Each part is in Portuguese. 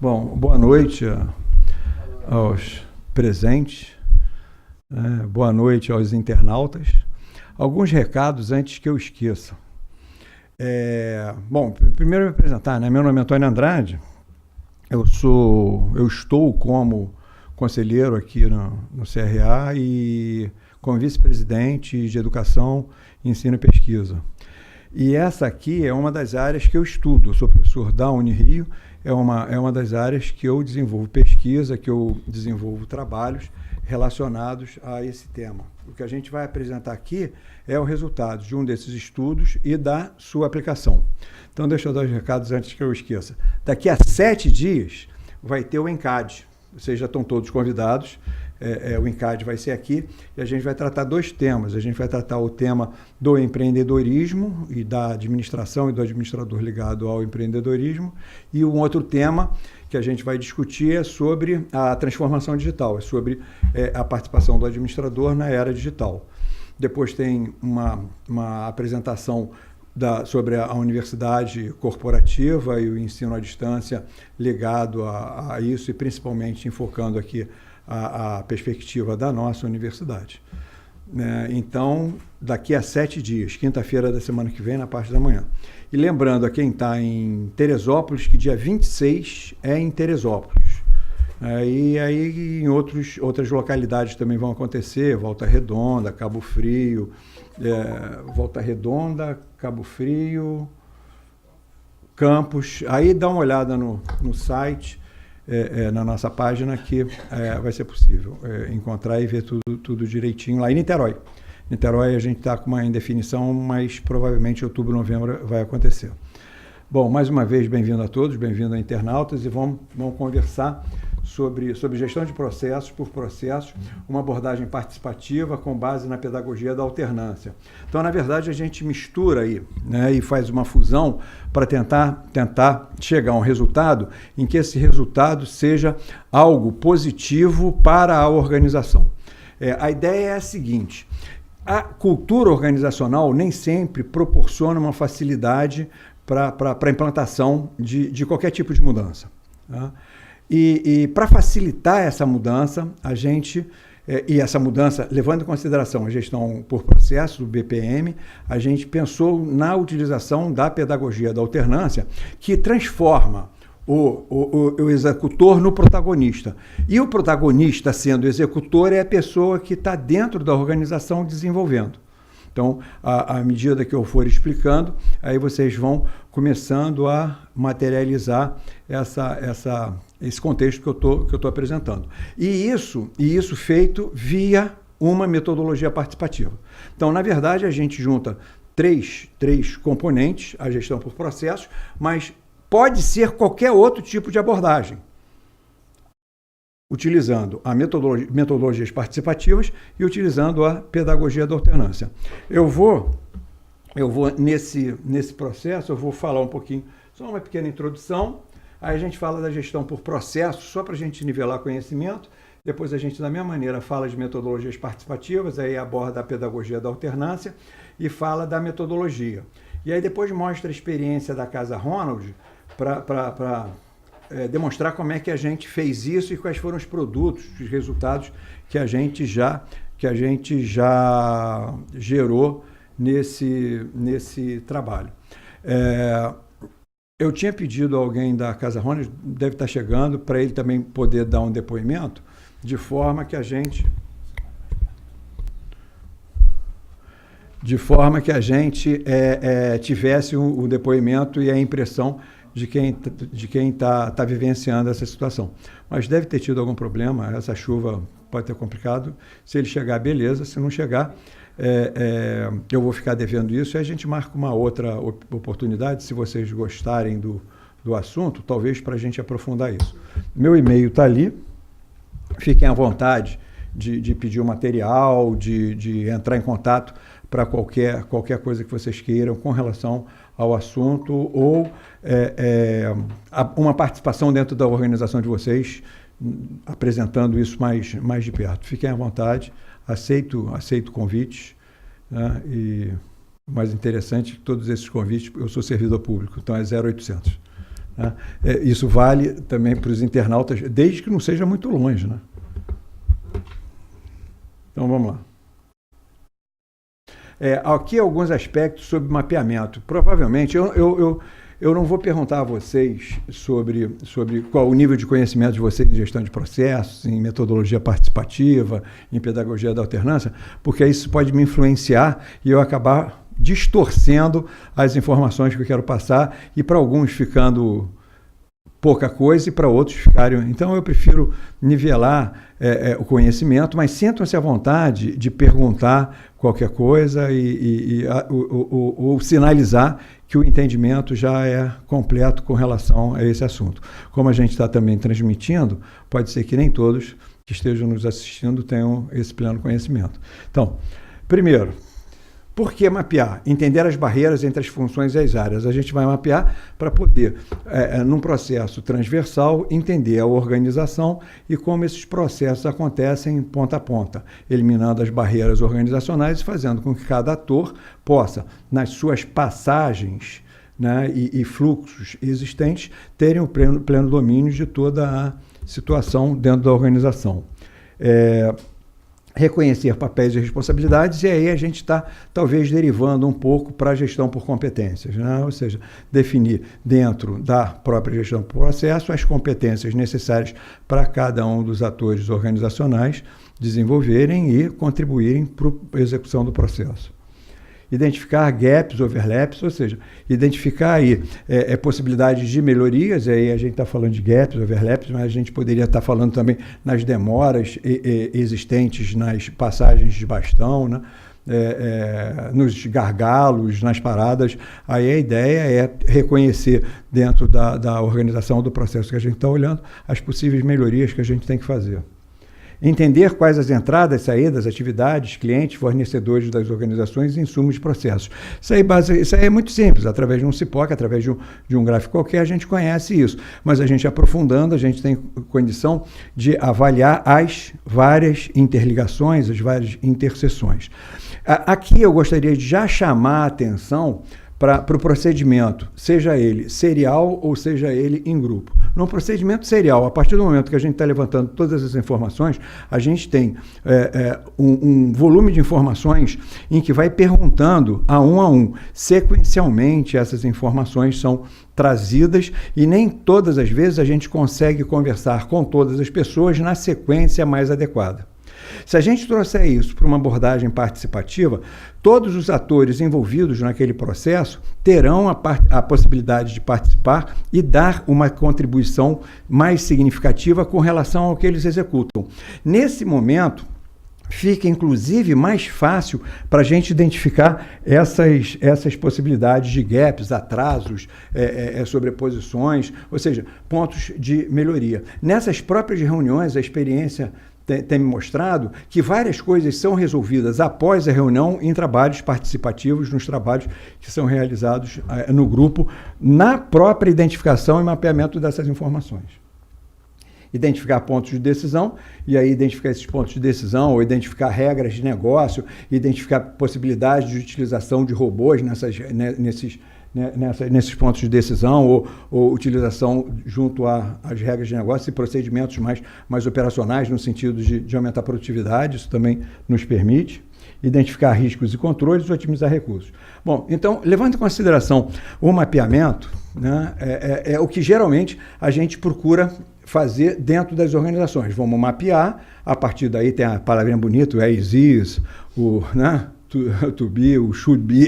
Bom, boa noite aos presentes, boa noite aos internautas. Alguns recados antes que eu esqueça. Bom, primeiro me apresentar, né? Meu nome é Antônio Andrade, eu estou como conselheiro aqui no CRA e como vice-presidente de Educação, Ensino e Pesquisa. E essa aqui é uma das áreas que eu estudo. Eu sou professor da Unirio, é uma das áreas que eu desenvolvo pesquisa, que eu desenvolvo trabalhos relacionados a esse tema. O que a gente vai apresentar aqui é o resultado de um desses estudos e da sua aplicação. Então, deixa eu dar os recados antes que eu esqueça. Daqui a 7 dias vai ter o ENCAD. Vocês já estão todos convidados. O ENCAD vai ser aqui e a gente vai tratar 2 temas. A gente vai tratar o tema do empreendedorismo e da administração e do administrador ligado ao empreendedorismo, e um outro tema que a gente vai discutir é sobre a transformação digital, é sobre a participação do administrador na era digital. Depois tem uma apresentação sobre a universidade corporativa e o ensino à distância ligado a isso, e principalmente enfocando aqui a perspectiva da nossa universidade. Então, daqui a 7 dias, quinta-feira da semana que vem, na parte da manhã. E lembrando a quem está em Teresópolis, que dia 26 é em Teresópolis. E aí em outras localidades também vão acontecer, Volta Redonda, Cabo Frio, Campos. Aí dá uma olhada no site, na nossa página, que vai ser possível encontrar e ver tudo direitinho lá. E Niterói. Niterói a gente está com uma indefinição, mas provavelmente outubro, novembro vai acontecer. Bom, mais uma vez, bem-vindo a todos, bem-vindo a internautas, e vamos conversar sobre gestão de processos por processos, uma abordagem participativa com base na pedagogia da alternância. Então, na verdade, a gente mistura aí, né, e faz uma fusão para tentar chegar a um resultado em que esse resultado seja algo positivo para a organização. A ideia é a seguinte: a cultura organizacional nem sempre proporciona uma facilidade para a implantação de qualquer tipo de mudança, tá? E para facilitar essa mudança, a gente, e essa mudança, levando em consideração a gestão por processo, do BPM, a gente pensou na utilização da pedagogia da alternância, que transforma o executor no protagonista. E o protagonista, sendo executor, é a pessoa que está dentro da organização desenvolvendo. Então, à medida que eu for explicando, aí vocês vão começando a materializar esse contexto que eu tô apresentando. E isso feito via uma metodologia participativa. Então, na verdade, a gente junta três componentes, a gestão por processos, mas pode ser qualquer outro tipo de abordagem, utilizando metodologias participativas e utilizando a pedagogia da alternância. Eu vou nesse processo, eu vou falar um pouquinho, só uma pequena introdução, aí a gente fala da gestão por processo, só para a gente nivelar conhecimento, depois a gente, da mesma maneira, fala de metodologias participativas, aí aborda a pedagogia da alternância e fala da metodologia. E aí depois mostra a experiência da Casa Ronald para demonstrar como é que a gente fez isso e quais foram os produtos, os resultados que a gente já gerou nesse trabalho. Eu tinha pedido a alguém da Casa Ronald, deve estar chegando, para ele também poder dar um depoimento, de forma que a gente tivesse o depoimento e a impressão de quem está vivenciando essa situação. Mas deve ter tido algum problema, essa chuva pode ter complicado. Se ele chegar, beleza. Se não chegar, eu vou ficar devendo isso e a gente marca uma outra oportunidade, se vocês gostarem do assunto, talvez para a gente aprofundar isso. Meu e-mail está ali, fiquem à vontade de pedir o material, de entrar em contato para qualquer coisa que vocês queiram com relação ao assunto ou uma participação dentro da organização de vocês, apresentando isso mais de perto. Fiquem à vontade, aceito convites, né? E o mais interessante, todos esses convites, eu sou servidor público, então é 0800. Né? Isso vale também para os internautas, desde que não seja muito longe. Né? Então, vamos lá. Aqui alguns aspectos sobre mapeamento. Provavelmente, eu não vou perguntar a vocês sobre qual o nível de conhecimento de vocês em gestão de processos, em metodologia participativa, em pedagogia da alternância, porque isso pode me influenciar e eu acabar distorcendo as informações que eu quero passar e para alguns ficando pouca coisa e para outros ficarem... Então eu prefiro nivelar o conhecimento, mas sintam-se à vontade de perguntar qualquer coisa ou sinalizar que o entendimento já é completo com relação a esse assunto. Como a gente está também transmitindo, pode ser que nem todos que estejam nos assistindo tenham esse pleno conhecimento. Então, primeiro, por que mapear? Entender as barreiras entre as funções e as áreas. A gente vai mapear para poder, num processo transversal, entender a organização e como esses processos acontecem ponta a ponta, eliminando as barreiras organizacionais e fazendo com que cada ator possa, nas suas passagens, né, e fluxos existentes, terem o pleno domínio de toda a situação dentro da organização. Reconhecer papéis e responsabilidades, e aí a gente está talvez derivando um pouco para a gestão por competências, né? Ou seja, definir dentro da própria gestão por processo as competências necessárias para cada um dos atores organizacionais desenvolverem e contribuírem para a execução do processo. Identificar gaps, overlaps, ou seja, identificar aí possibilidades de melhorias, aí a gente está falando de gaps, overlaps, mas a gente poderia estar falando também nas demoras existentes nas passagens de bastão, né? Nos gargalos, nas paradas. Aí a ideia é reconhecer dentro da organização do processo que a gente está olhando as possíveis melhorias que a gente tem que fazer. Entender quais as entradas, saídas, atividades, clientes, fornecedores das organizações e insumos de processos. Isso aí é muito simples, através de um CIPOC, através de um gráfico qualquer, a gente conhece isso. Mas a gente aprofundando, a gente tem condição de avaliar as várias interligações, as várias interseções. Aqui eu gostaria de já chamar a atenção para o procedimento, seja ele serial ou seja ele em grupo. No procedimento serial, a partir do momento que a gente está levantando todas as informações, a gente tem um volume de informações em que vai perguntando a um. Sequencialmente, essas informações são trazidas e nem todas as vezes a gente consegue conversar com todas as pessoas na sequência mais adequada. Se a gente trouxer isso para uma abordagem participativa, todos os atores envolvidos naquele processo terão a possibilidade de participar e dar uma contribuição mais significativa com relação ao que eles executam. Nesse momento, fica inclusive mais fácil para a gente identificar essas possibilidades de gaps, atrasos, sobreposições, ou seja, pontos de melhoria. Nessas próprias reuniões, a experiência tem me mostrado que várias coisas são resolvidas após a reunião em trabalhos participativos, nos trabalhos que são realizados no grupo, na própria identificação e mapeamento dessas informações. Identificar pontos de decisão, e aí identificar esses pontos de decisão, ou identificar regras de negócio, identificar possibilidades de utilização de robôs nesses pontos de decisão, ou utilização junto às regras de negócio e procedimentos mais operacionais, no sentido de aumentar a produtividade, isso também nos permite. Identificar riscos e controles e otimizar recursos. Bom, então, levando em consideração o mapeamento, né, é o que geralmente a gente procura fazer dentro das organizações. Vamos mapear, a partir daí tem a palavrinha bonita, o as is, né? To be, o should be,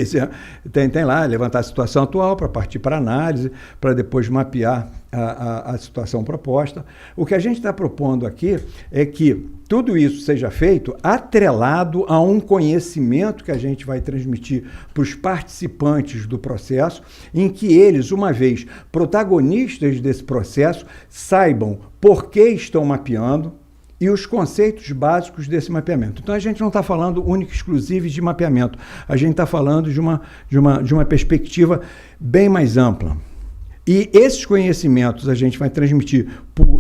tem lá, levantar a situação atual para partir para análise, para depois mapear a situação proposta. O que a gente está propondo aqui é que tudo isso seja feito atrelado a um conhecimento que a gente vai transmitir para os participantes do processo, em que eles, uma vez protagonistas desse processo, saibam por que estão mapeando, e os conceitos básicos desse mapeamento. Então, a gente não está falando único e exclusivo de mapeamento, a gente está falando de uma perspectiva bem mais ampla. E esses conhecimentos a gente vai transmitir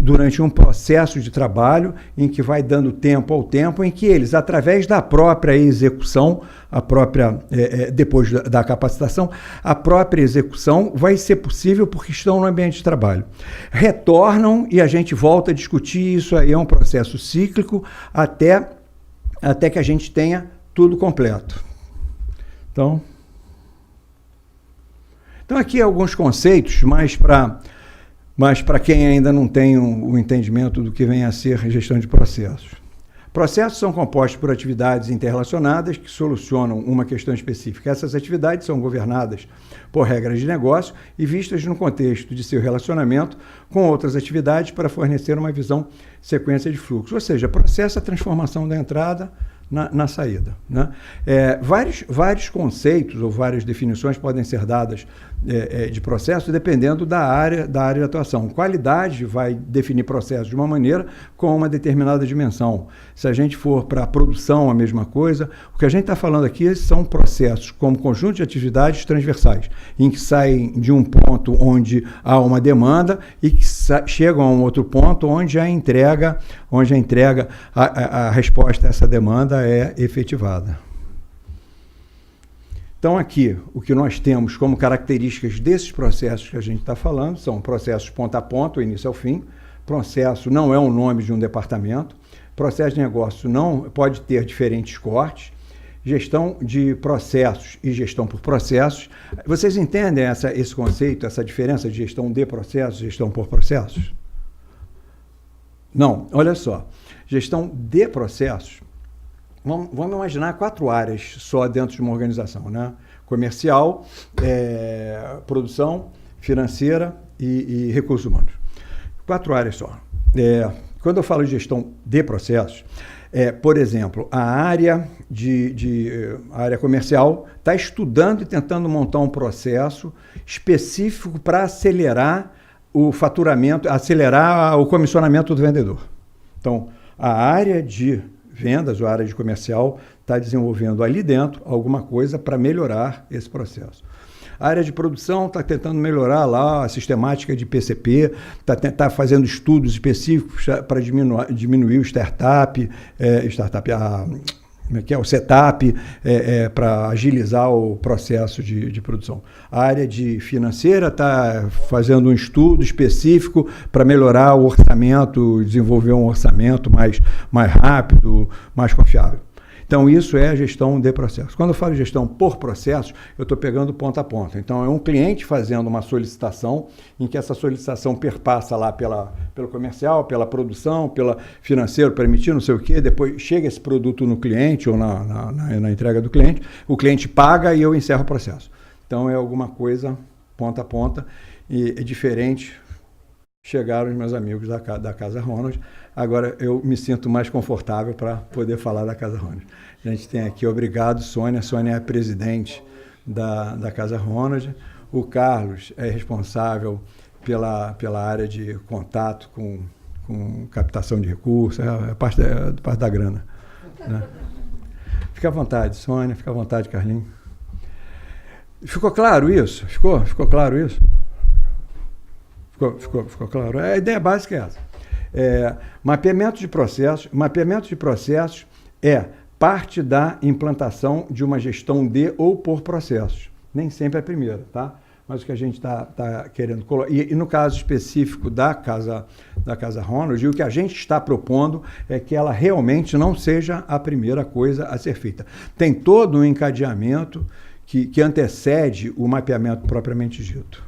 durante um processo de trabalho em que vai dando tempo ao tempo, em que eles, através da própria execução, depois da capacitação, a própria execução vai ser possível porque estão no ambiente de trabalho. Retornam e a gente volta a discutir, isso aí é um processo cíclico até que a gente tenha tudo completo. Então aqui alguns conceitos, mas para quem ainda não tem o entendimento do que vem a ser gestão de processos. Processos são compostos por atividades interrelacionadas que solucionam uma questão específica. Essas atividades são governadas por regras de negócio e vistas no contexto de seu relacionamento com outras atividades para fornecer uma visão sequência de fluxo. Ou seja, processo é a transformação da entrada na saída, né? Vários conceitos ou várias definições podem ser dadas de processo dependendo da área de atuação. Qualidade vai definir processo de uma maneira com uma determinada dimensão. Se a gente for para a produção, a mesma coisa. O que a gente está falando aqui são processos como conjunto de atividades transversais, em que saem de um ponto onde há uma demanda e que chegam a um outro ponto onde a entrega, a resposta a essa demanda é efetivada. Então, aqui, o que nós temos como características desses processos que a gente está falando são processos ponta a ponta, início ao fim. Processo não é o nome de um departamento. Processo de negócio não pode ter diferentes cortes. Gestão de processos e gestão por processos. Vocês entendem esse conceito, essa diferença de gestão de processos e gestão por processos? Não, olha só. Gestão de processos. Vamos imaginar 4 áreas só dentro de uma organização, né? Comercial, produção, financeira e recursos humanos. 4 áreas só. Quando eu falo de gestão de processos, por exemplo, a área comercial está estudando e tentando montar um processo específico para acelerar o faturamento, acelerar o comissionamento do vendedor. Então, a área de vendas, ou a área de comercial, está desenvolvendo ali dentro alguma coisa para melhorar esse processo. A área de produção está tentando melhorar lá a sistemática de PCP, está fazendo estudos específicos para diminuir o o setup, para agilizar o processo de produção. A área de financeira está fazendo um estudo específico para melhorar o orçamento, desenvolver um orçamento mais rápido, mais confiável. Então, isso é a gestão de processos. Quando eu falo gestão por processos, eu estou pegando ponta a ponta. Então, é um cliente fazendo uma solicitação, em que essa solicitação perpassa lá pelo comercial, pela produção, pela financeiro, permitir não sei o quê, depois chega esse produto no cliente ou na entrega do cliente, o cliente paga e eu encerro o processo. Então, é alguma coisa ponta a ponta e é diferente. Chegaram os meus amigos da Casa Ronald. Agora eu me sinto mais confortável para poder falar da Casa Ronald. A gente tem aqui, obrigado, Sônia. Sônia é a presidente da Casa Ronald. O Carlos é responsável pela área de contato com captação de recursos, é parte da grana, né? Fica à vontade, Sônia, fica à vontade, Carlinhos. Ficou claro isso? Ficou claro isso? Ficou claro? A ideia básica é essa. Mapeamento de processos é parte da implantação de uma gestão de ou por processos. Nem sempre é a primeira, tá? Mas o que a gente está querendo colocar... E no caso específico da Casa Ronald, o que a gente está propondo é que ela realmente não seja a primeira coisa a ser feita. Tem todo um encadeamento que antecede o mapeamento propriamente dito.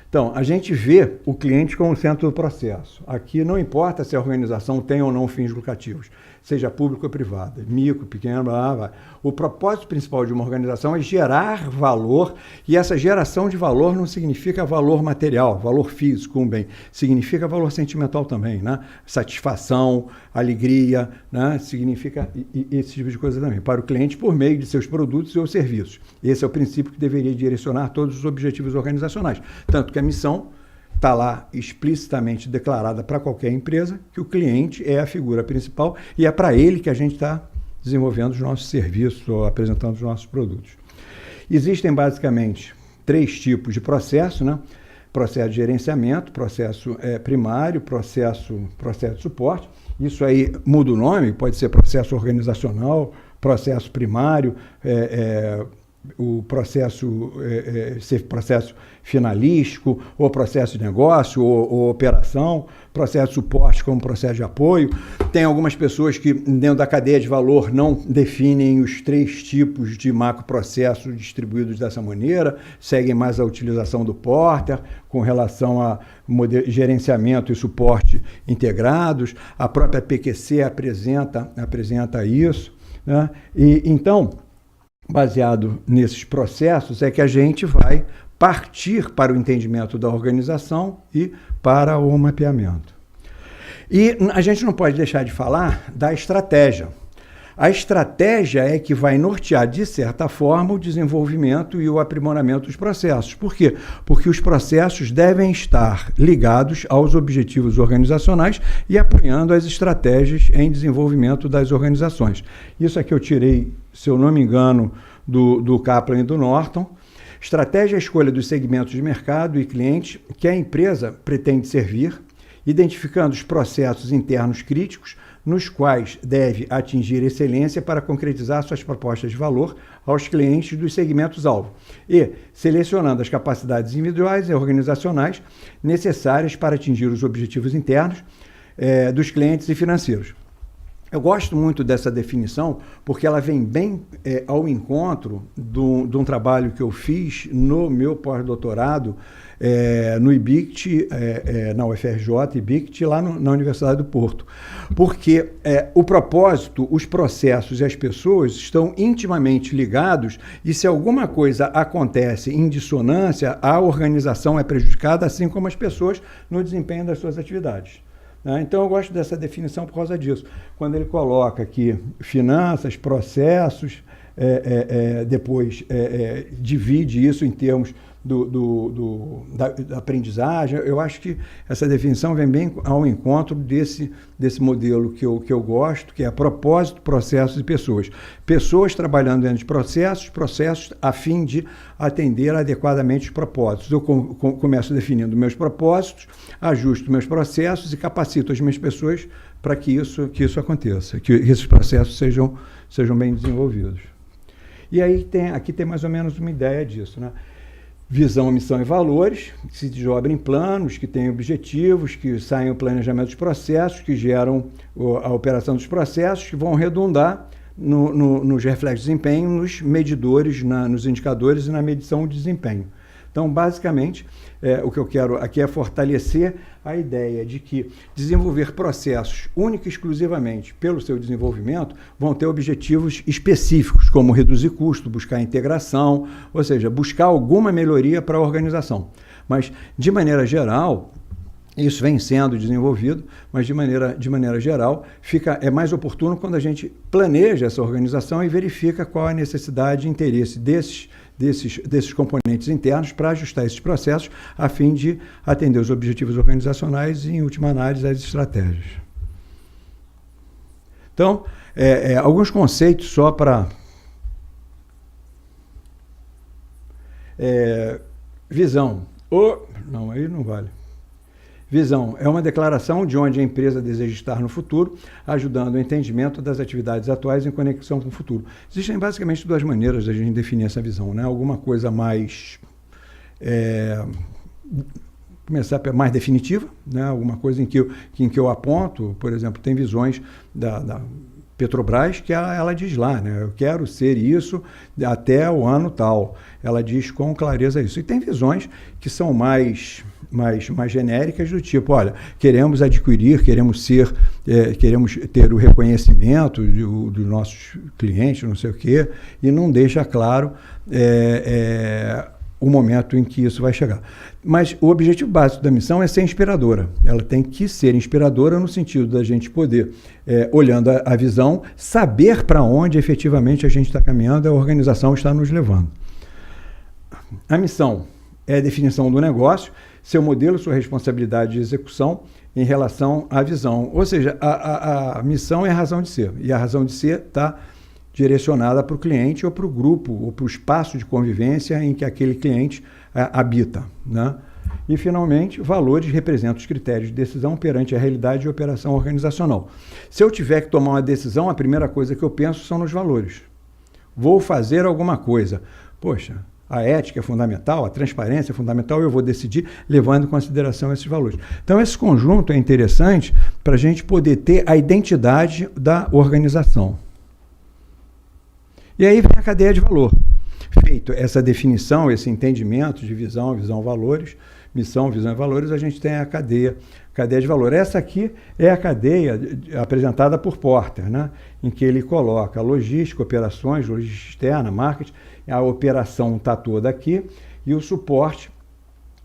Então, a gente vê o cliente como centro do processo. Aqui não importa se a organização tem ou não fins lucrativos, seja público ou privada, micro, pequeno, blá, blá. O propósito principal de uma organização é gerar valor, e essa geração de valor não significa valor material, valor físico, um bem, significa valor sentimental também, né? Satisfação, alegria, né? Significa esse tipo de coisa também, para o cliente por meio de seus produtos ou serviços. Esse é o princípio que deveria direcionar todos os objetivos organizacionais, tanto que a missão está lá explicitamente declarada para qualquer empresa, que o cliente é a figura principal e é para ele que a gente está desenvolvendo os nossos serviços ou apresentando os nossos produtos. Existem basicamente três tipos de processo, né? Processo de gerenciamento, processo primário, processo de suporte. Isso aí muda o nome, pode ser processo organizacional, processo primário, o processo ser processo finalístico, ou processo de negócio, ou operação, processo de suporte como processo de apoio. Tem algumas pessoas que, dentro da cadeia de valor, não definem os três tipos de macroprocessos distribuídos dessa maneira, seguem mais a utilização do Porter, com relação a gerenciamento e suporte integrados. A própria PQC apresenta isso, né? E, então, baseado nesses processos, é que a gente vai partir para o entendimento da organização e para o mapeamento. E a gente não pode deixar de falar da estratégia. A estratégia é que vai nortear, de certa forma, o desenvolvimento e o aprimoramento dos processos. Por quê? Porque os processos devem estar ligados aos objetivos organizacionais e apoiando as estratégias em desenvolvimento das organizações. Isso aqui eu tirei, se eu não me engano, do Kaplan e do Norton. Estratégia é a escolha dos segmentos de mercado e clientes que a empresa pretende servir, identificando os processos internos críticos nos quais deve atingir excelência para concretizar suas propostas de valor aos clientes dos segmentos-alvo e selecionando as capacidades individuais e organizacionais necessárias para atingir os objetivos internos dos clientes e financeiros. Eu gosto muito dessa definição porque ela vem bem ao encontro de um trabalho que eu fiz no meu pós-doutorado no IBICT, na UFRJ, IBICT, lá na Universidade do Porto. Porque o propósito, os processos e as pessoas estão intimamente ligados e se alguma coisa acontece em dissonância, a organização é prejudicada, assim como as pessoas no desempenho das suas atividades. Então, eu gosto dessa definição por causa disso. Quando ele coloca aqui finanças, processos, depois divide isso em termos da aprendizagem, eu acho que essa definição vem bem ao encontro desse modelo que eu gosto, que é propósito, processos e pessoas. Pessoas trabalhando dentro de processos a fim de atender adequadamente os propósitos. Eu começo definindo meus propósitos, ajusto meus processos e capacito as minhas pessoas para que isso aconteça, que esses processos sejam bem desenvolvidos. E aí aqui tem mais ou menos uma ideia disso, né? Visão, missão e valores, que se desdobrem em planos, que têm objetivos, que saem o planejamento dos processos, que geram a operação dos processos, que vão redundar nos reflexos de desempenho, nos medidores, nos indicadores e na medição de desempenho. Então, basicamente, o que eu quero aqui é fortalecer a ideia de que desenvolver processos única e exclusivamente pelo seu desenvolvimento vão ter objetivos específicos, como reduzir custo, buscar integração, ou seja, buscar alguma melhoria para a organização. Mas, de maneira geral, isso vem sendo desenvolvido, mas de maneira geral é mais oportuno quando a gente planeja essa organização e verifica qual a necessidade e interesse desses componentes internos para ajustar esses processos a fim de atender os objetivos organizacionais e, em última análise, as estratégias. Então, alguns conceitos só para... visão. Não, aí não vale. Visão é uma declaração de onde a empresa deseja estar no futuro, ajudando o entendimento das atividades atuais em conexão com o futuro. Existem basicamente duas maneiras de a gente definir essa visão, né? Alguma coisa mais mais definitiva, né? Alguma coisa em que eu aponto, por exemplo, tem visões da Petrobras que ela diz lá, né? Eu quero ser isso até o ano tal. Ela diz com clareza isso. E tem visões que são mais genéricas do tipo, olha, queremos adquirir, queremos ter o reconhecimento dos nossos clientes, não sei o quê, e não deixa claro o momento em que isso vai chegar. Mas o objetivo básico da missão é ser inspiradora. Ela tem que ser inspiradora no sentido da gente poder, olhando a visão, saber para onde efetivamente a gente está caminhando, a organização está nos levando. A missão é a definição do negócio, seu modelo, sua responsabilidade de execução em relação à visão. Ou seja, a missão é a razão de ser. E a razão de ser está direcionada para o cliente ou para o grupo ou para o espaço de convivência em que aquele cliente habita, né? E, finalmente, valores representam os critérios de decisão perante a realidade de operação organizacional. Se eu tiver que tomar uma decisão, a primeira coisa que eu penso são nos valores. Vou fazer alguma coisa. Poxa, a ética é fundamental, a transparência é fundamental, eu vou decidir levando em consideração esses valores. Então, esse conjunto é interessante para a gente poder ter a identidade da organização. E aí vem a cadeia de valor. Feito essa definição, esse entendimento de visão, valores, missão, visão e valores, a gente tem a cadeia de valor. Essa aqui é a cadeia apresentada por Porter, né? Em que ele coloca logística, operações, logística externa, marketing, a operação está toda aqui, e o suporte,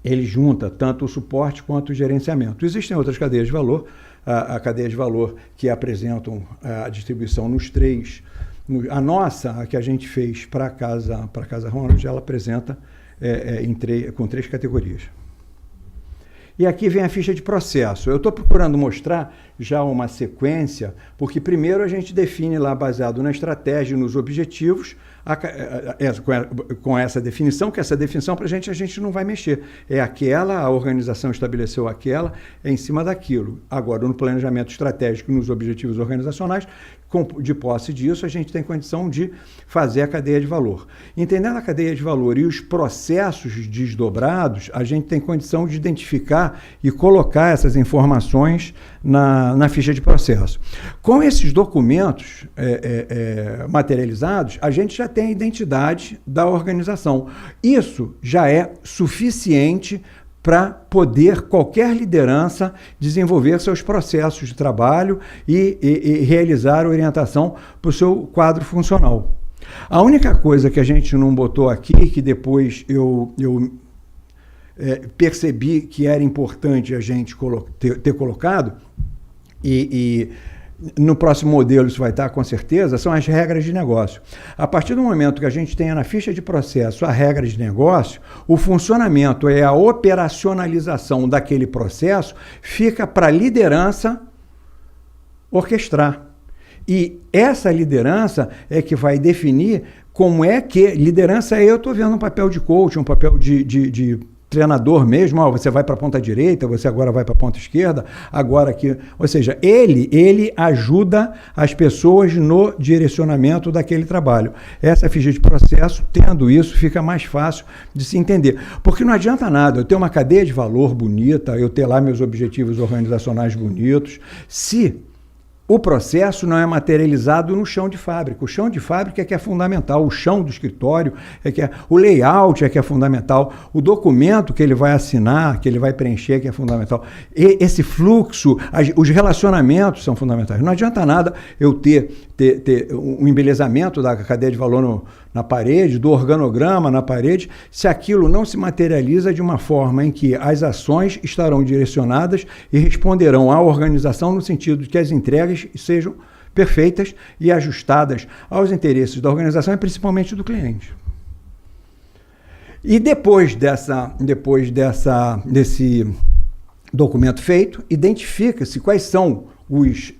ele junta tanto o suporte quanto o gerenciamento. Existem outras cadeias de valor, a cadeia de valor que apresentam a distribuição nos três. A nossa, a que a gente fez para a Casa Ronald, ela apresenta com 3 categorias. E aqui vem a ficha de processo. Eu estou procurando mostrar já uma sequência, porque primeiro a gente define lá, baseado na estratégia e nos objetivos, com essa definição, que essa definição para a gente não vai mexer. É aquela, a organização estabeleceu aquela, é em cima daquilo. Agora, no planejamento estratégico e nos objetivos organizacionais, de posse disso, a gente tem condição de fazer a cadeia de valor. Entendendo a cadeia de valor e os processos desdobrados, a gente tem condição de identificar e colocar essas informações na ficha de processo. Com esses documentos materializados, a gente já tem a identidade da organização. Isso já é suficiente para poder qualquer liderança desenvolver seus processos de trabalho e realizar orientação para o seu quadro funcional. A única coisa que a gente não botou aqui, que depois eu percebi que era importante a gente ter colocado, e no próximo modelo isso vai estar com certeza, são as regras de negócio. A partir do momento que a gente tenha na ficha de processo a regra de negócio, o funcionamento e a operacionalização daquele processo fica para a liderança orquestrar. E essa liderança é que vai definir como é que... Liderança eu estou vendo um papel de coach, um papel de treinador mesmo, você vai para a ponta direita, você agora vai para a ponta esquerda, agora aqui... Ou seja, ele ajuda as pessoas no direcionamento daquele trabalho. Essa ficha de processo, tendo isso, fica mais fácil de se entender. Porque não adianta nada eu ter uma cadeia de valor bonita, eu ter lá meus objetivos organizacionais bonitos, se o processo não é materializado no chão de fábrica. O chão de fábrica é que é fundamental, o chão do escritório é que é, o layout é que é fundamental, o documento que ele vai assinar, que ele vai preencher, que é fundamental. E esse fluxo, os relacionamentos são fundamentais. Não adianta nada eu ter um embelezamento da cadeia de valor na parede, do organograma na parede, se aquilo não se materializa de uma forma em que as ações estarão direcionadas e responderão à organização no sentido de que as entregas sejam perfeitas e ajustadas aos interesses da organização e principalmente do cliente. E depois desse documento feito, identifica-se quais são os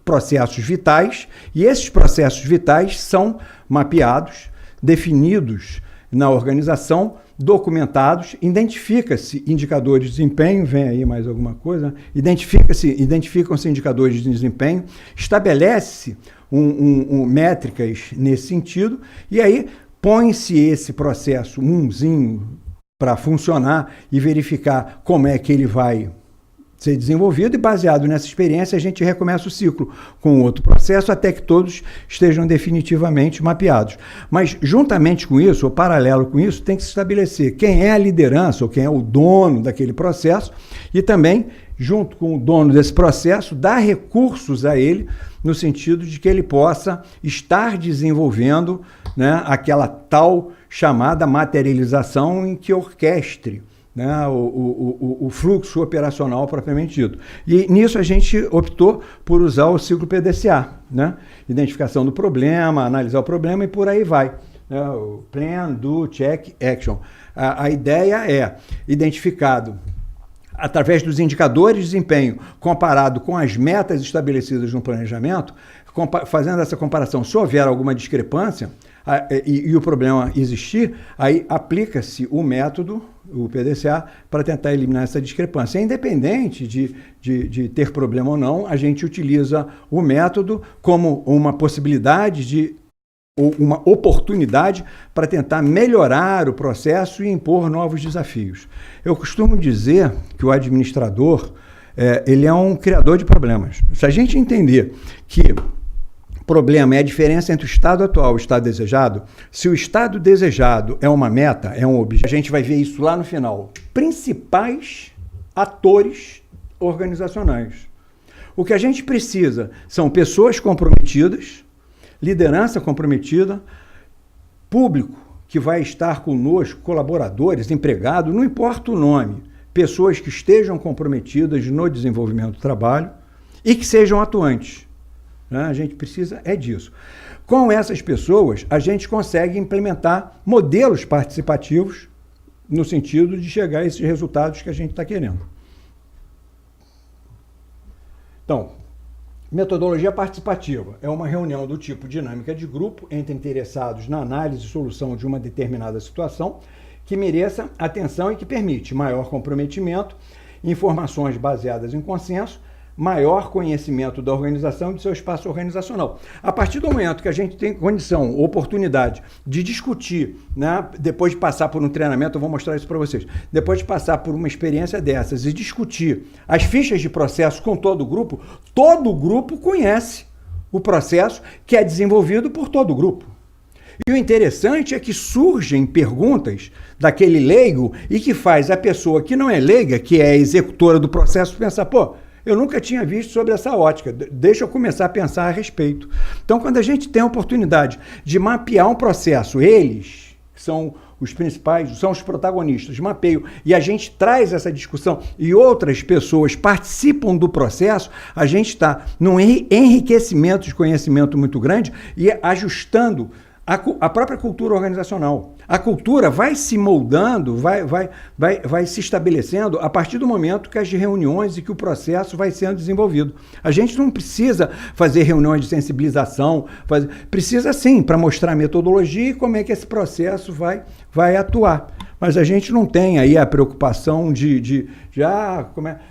processos vitais, e esses processos vitais são mapeados, definidos na organização, documentados, identifica-se indicadores de desempenho, vem aí mais alguma coisa, identificam-se indicadores de desempenho, estabelece métricas nesse sentido, e aí põe-se esse processo para funcionar e verificar como é que ele vai ser desenvolvido, e baseado nessa experiência a gente recomeça o ciclo com outro processo até que todos estejam definitivamente mapeados. Mas juntamente com isso, ou paralelo com isso, tem que se estabelecer quem é a liderança ou quem é o dono daquele processo e também, junto com o dono desse processo, dar recursos a ele no sentido de que ele possa estar desenvolvendo, né, aquela tal chamada materialização em que orquestre, né, o fluxo operacional propriamente dito. E nisso a gente optou por usar o ciclo PDCA, né? Identificação do problema, analisar o problema e por aí vai. Né? O Plan, Do, Check, Action. A ideia é, identificado através dos indicadores de desempenho, comparado com as metas estabelecidas no planejamento, fazendo essa comparação, se houver alguma discrepância e o problema existir, aí aplica-se o método, o PDCA, para tentar eliminar essa discrepância. Independente de ter problema ou não, a gente utiliza o método como uma possibilidade ou uma oportunidade para tentar melhorar o processo e impor novos desafios. Eu costumo dizer que o administrador ele é um criador de problemas. Se a gente entender que problema é a diferença entre o estado atual e o estado desejado, se o estado desejado é uma meta, é um objetivo, a gente vai ver isso lá no final. Principais atores organizacionais. O que a gente precisa são pessoas comprometidas, liderança comprometida, público que vai estar conosco, colaboradores, empregados, não importa o nome, pessoas que estejam comprometidas no desenvolvimento do trabalho e que sejam atuantes. Né? A gente precisa disso. Com essas pessoas, a gente consegue implementar modelos participativos no sentido de chegar a esses resultados que a gente está querendo. Então, metodologia participativa é uma reunião do tipo dinâmica de grupo entre interessados na análise e solução de uma determinada situação que mereça atenção e que permite maior comprometimento, informações baseadas em consenso, maior conhecimento da organização e do seu espaço organizacional. A partir do momento que a gente tem condição, oportunidade de discutir, né, depois de passar por um treinamento, eu vou mostrar isso para vocês, depois de passar por uma experiência dessas e discutir as fichas de processo com todo o grupo conhece o processo que é desenvolvido por todo o grupo. E o interessante é que surgem perguntas daquele leigo e que faz a pessoa que não é leiga, que é a executora do processo, pensar, eu nunca tinha visto sobre essa ótica, deixa eu começar a pensar a respeito. Então, quando a gente tem a oportunidade de mapear um processo, eles são os principais, são os protagonistas, mapeiam, e a gente traz essa discussão e outras pessoas participam do processo, a gente está num enriquecimento de conhecimento muito grande e ajustando a própria cultura organizacional. A cultura vai se moldando, vai se estabelecendo a partir do momento que as reuniões e que o processo vai sendo desenvolvido. A gente não precisa fazer reuniões de sensibilização, precisa sim, para mostrar a metodologia e como é que esse processo vai atuar. Mas a gente não tem aí a preocupação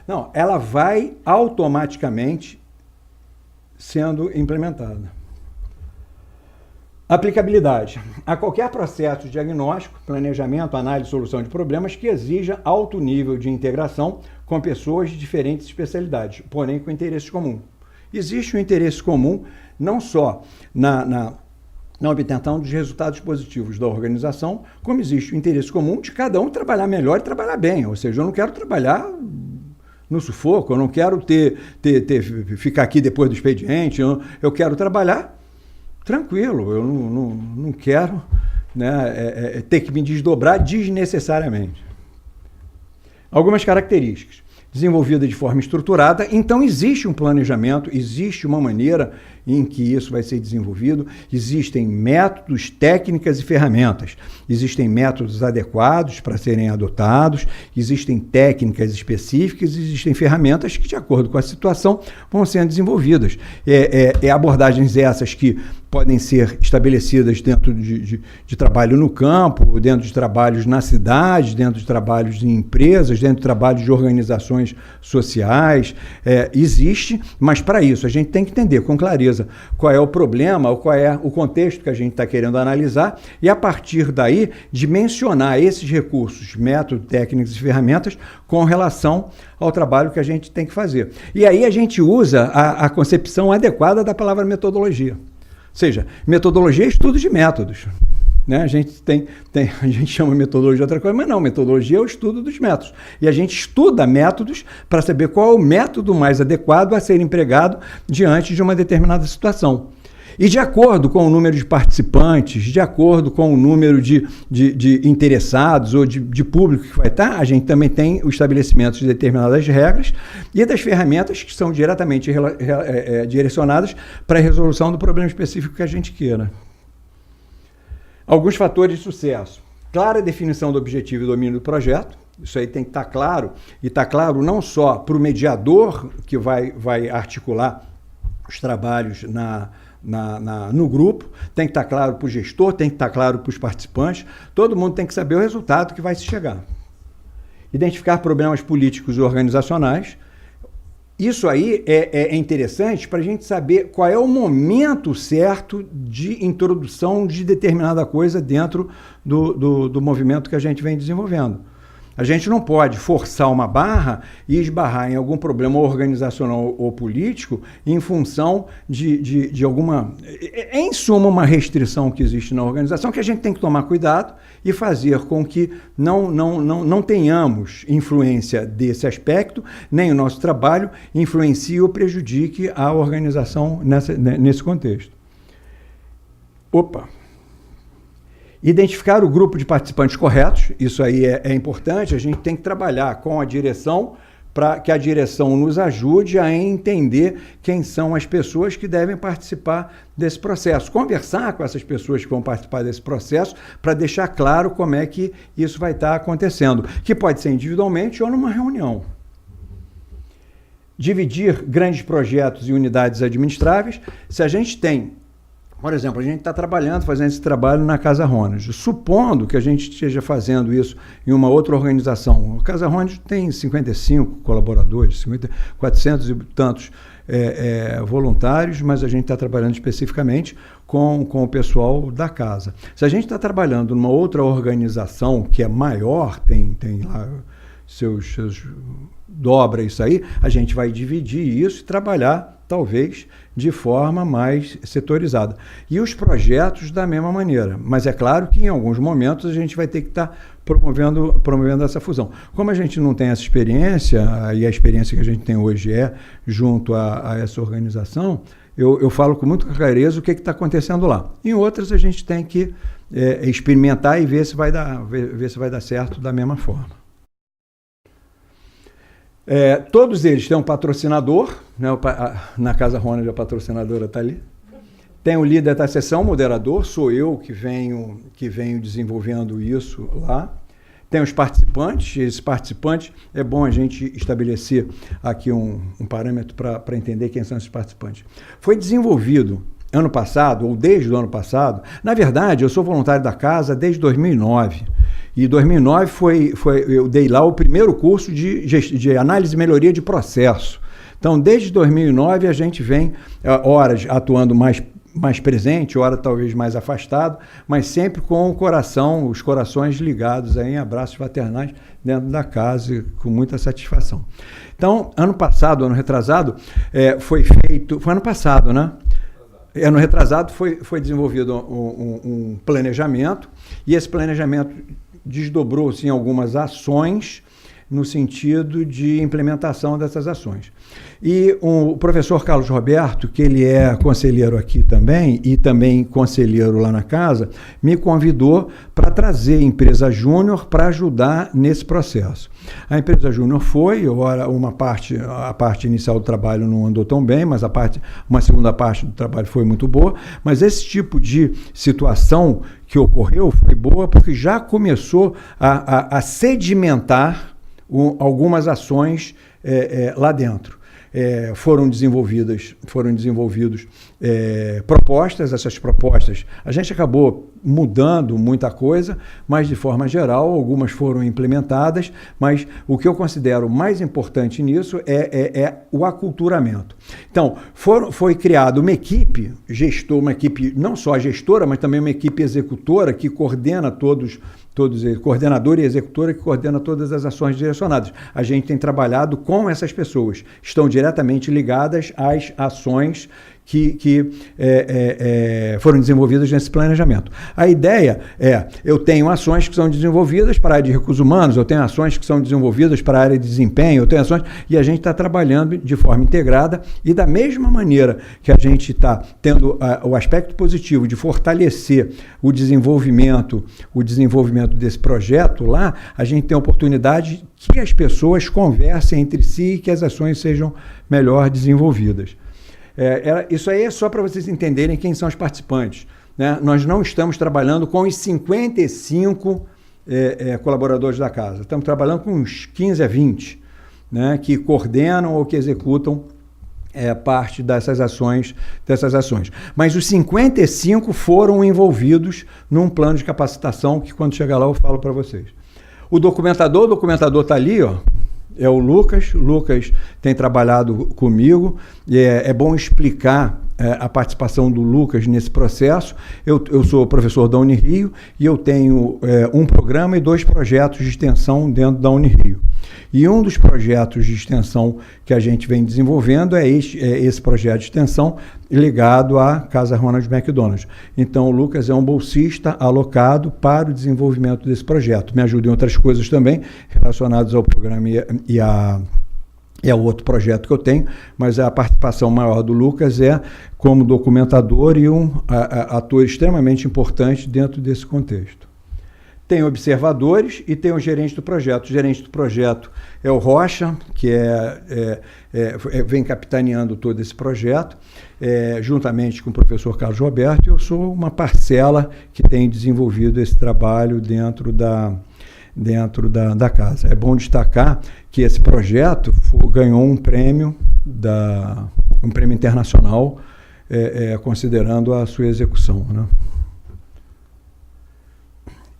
não, ela vai automaticamente sendo implementada. Aplicabilidade. A qualquer processo de diagnóstico, planejamento, análise e solução de problemas que exija alto nível de integração com pessoas de diferentes especialidades, porém com interesse comum. Existe um interesse comum não só na obtenção dos resultados positivos da organização, como existe o interesse comum de cada um trabalhar melhor e trabalhar bem. Ou seja, eu não quero trabalhar no sufoco, eu não quero ficar aqui depois do expediente, eu quero trabalhar tranquilo, eu não quero, né, ter que me desdobrar desnecessariamente. Algumas características. Desenvolvida de forma estruturada, então existe um planejamento, existe uma maneira em que isso vai ser desenvolvido, existem métodos, técnicas e ferramentas, existem métodos adequados para serem adotados, existem técnicas específicas, existem ferramentas que, de acordo com a situação, vão sendo desenvolvidas. Abordagens essas que podem ser estabelecidas dentro de trabalho no campo, dentro de trabalhos na cidade, dentro de trabalhos em empresas, dentro de trabalhos de organizações sociais. Existe, mas para isso a gente tem que entender com clareza qual é o problema, ou qual é o contexto que a gente está querendo analisar e, a partir daí, dimensionar esses recursos, métodos, técnicas e ferramentas com relação ao trabalho que a gente tem que fazer. E aí a gente usa a concepção adequada da palavra metodologia. Ou seja, metodologia é estudo de métodos. Né? A gente chama metodologia de outra coisa, mas não, metodologia é o estudo dos métodos. E a gente estuda métodos para saber qual é o método mais adequado a ser empregado diante de uma determinada situação. E de acordo com o número de participantes, de acordo com o número de interessados ou de público que vai estar, a gente também tem o estabelecimento de determinadas regras e das ferramentas que são diretamente direcionadas para a resolução do problema específico que a gente queira. Alguns fatores de sucesso. Clara definição do objetivo e domínio do projeto. Isso aí tem que estar claro, e está claro não só para o mediador que vai articular os trabalhos no grupo, tem que estar claro para o gestor, tem que estar claro para os participantes, todo mundo tem que saber o resultado que vai se chegar. Identificar problemas políticos e organizacionais. Isso aí é interessante para a gente saber qual é o momento certo de introdução de determinada coisa dentro do movimento que a gente vem desenvolvendo. A gente não pode forçar uma barra e esbarrar em algum problema organizacional ou político em função de alguma... em suma, uma restrição que existe na organização que a gente tem que tomar cuidado e fazer com que não tenhamos influência desse aspecto, nem o nosso trabalho influencie ou prejudique a organização nesse contexto. Identificar o grupo de participantes corretos, isso aí é importante, a gente tem que trabalhar com a direção para que a direção nos ajude a entender quem são as pessoas que devem participar desse processo. Conversar com essas pessoas que vão participar desse processo para deixar claro como é que isso vai estar acontecendo, que pode ser individualmente ou numa reunião. Dividir grandes projetos em unidades administráveis. Se a gente tem... Por exemplo, a gente está fazendo esse trabalho na Casa Ronald. Supondo que a gente esteja fazendo isso em uma outra organização. A Casa Ronald tem 55 colaboradores, 400 e tantos voluntários, mas a gente está trabalhando especificamente com o pessoal da casa. Se a gente está trabalhando numa outra organização que é maior, tem lá seus dobra isso aí, a gente vai dividir isso e trabalhar, talvez, de forma mais setorizada. E os projetos da mesma maneira. Mas é claro que em alguns momentos a gente vai ter que estar promovendo essa fusão. Como a gente não tem essa experiência, e a experiência que a gente tem hoje é junto a essa organização, eu falo com muita clareza o que está acontecendo lá. Em outras a gente tem que experimentar e ver se vai dar certo da mesma forma. Todos eles têm um patrocinador, né? Na Casa Ronald a patrocinadora está ali. Tem o líder da sessão, o moderador, sou eu que venho desenvolvendo isso lá. Tem os participantes, esses participantes, é bom a gente estabelecer aqui um parâmetro para entender quem são esses participantes. Foi desenvolvido ano passado, ou desde o ano passado, na verdade eu sou voluntário da casa desde 2009. E 2009 eu dei lá o primeiro curso de análise e melhoria de processo. Então, desde 2009, a gente vem, horas atuando mais presente, hora talvez mais afastado, mas sempre com os corações ligados aí, em abraços fraternais dentro da casa, com muita satisfação. Então, ano retrasado, foi ano passado, né? Ano retrasado foi desenvolvido um planejamento, e esse planejamento desdobrou-se em algumas ações no sentido de implementação dessas ações. E o professor Carlos Roberto, que ele é conselheiro aqui também, e também conselheiro lá na casa, me convidou para trazer a empresa Júnior para ajudar nesse processo. A empresa Júnior a parte inicial do trabalho não andou tão bem, mas uma segunda parte do trabalho foi muito boa, mas esse tipo de situação que ocorreu foi boa porque já começou a sedimentar algumas ações lá dentro. Foram desenvolvidas propostas. Essas propostas, a gente acabou mudando muita coisa, mas de forma geral, algumas foram implementadas, mas o que eu considero mais importante nisso é o aculturamento. Então, foi criada uma equipe não só a gestora, mas também uma equipe executora que coordena coordenadora e executora que coordena todas as ações direcionadas. A gente tem trabalhado com essas pessoas, estão diretamente ligadas às ações que foram desenvolvidas nesse planejamento. A ideia eu tenho ações que são desenvolvidas para a área de recursos humanos, eu tenho ações que são desenvolvidas para a área de desempenho, eu tenho ações, e a gente está trabalhando de forma integrada, e da mesma maneira que a gente está tendo o aspecto positivo de fortalecer o desenvolvimento desse projeto lá, a gente tem a oportunidade que as pessoas conversem entre si e que as ações sejam melhor desenvolvidas. Isso aí é só para vocês entenderem quem são os participantes, né? Nós não estamos trabalhando com os 55 colaboradores da casa. Estamos trabalhando com uns 15 a 20, né, que coordenam ou que executam parte dessas ações. Mas os 55 foram envolvidos num plano de capacitação que, quando chegar lá, eu falo para vocês. O documentador está ali, ó, é o Lucas. O Lucas tem trabalhado comigo, e é bom explicar a participação do Lucas nesse processo. Eu sou professor da Unirio e eu tenho um programa e 2 projetos de extensão dentro da Unirio. E um dos projetos de extensão que a gente vem desenvolvendo é esse projeto de extensão ligado à Casa Ronald McDonald. Então, o Lucas é um bolsista alocado para o desenvolvimento desse projeto. Me ajuda em outras coisas também relacionadas ao programa é o outro projeto que eu tenho, mas a participação maior do Lucas é como documentador e um ator extremamente importante dentro desse contexto. Tem observadores e tem o gerente do projeto. O gerente do projeto é o Rocha, que vem capitaneando todo esse projeto, juntamente com o professor Carlos Roberto, e eu sou uma parcela que tem desenvolvido esse trabalho dentro da casa. É bom destacar que esse projeto ganhou um prêmio internacional, considerando a sua execução, né?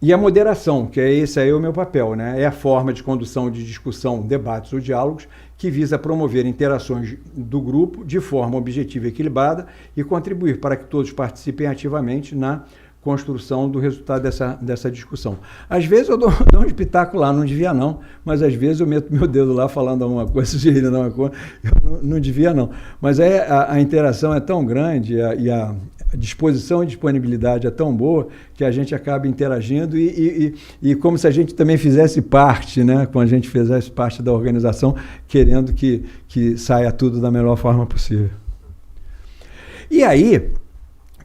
E a moderação, que esse aí é o meu papel, né? É a forma de condução de discussão, debates ou diálogos que visa promover interações do grupo de forma objetiva e equilibrada e contribuir para que todos participem ativamente na construção do resultado dessa discussão. Às vezes eu dou um espetáculo lá, não devia não, mas às vezes eu meto meu dedo lá falando alguma coisa, sugerindo alguma coisa, eu não devia não. Mas a interação é tão grande e a disposição e disponibilidade é tão boa que a gente acaba interagindo e como se a gente também fizesse parte, né? Quando a gente fizesse parte da organização, querendo que saia tudo da melhor forma possível. E aí,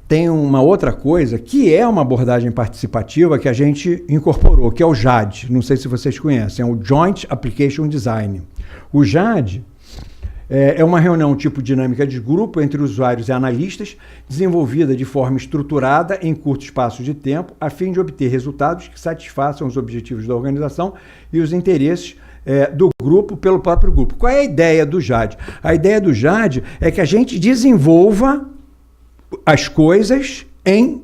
tem uma outra coisa que é uma abordagem participativa que a gente incorporou, que é o JAD. Não sei se vocês conhecem, é o Joint Application Design. O JAD é uma reunião tipo dinâmica de grupo entre usuários e analistas, desenvolvida de forma estruturada em curto espaço de tempo, a fim de obter resultados que satisfaçam os objetivos da organização e os interesses do grupo pelo próprio grupo. Qual é a ideia do JAD? A ideia do JAD é que a gente desenvolva as coisas em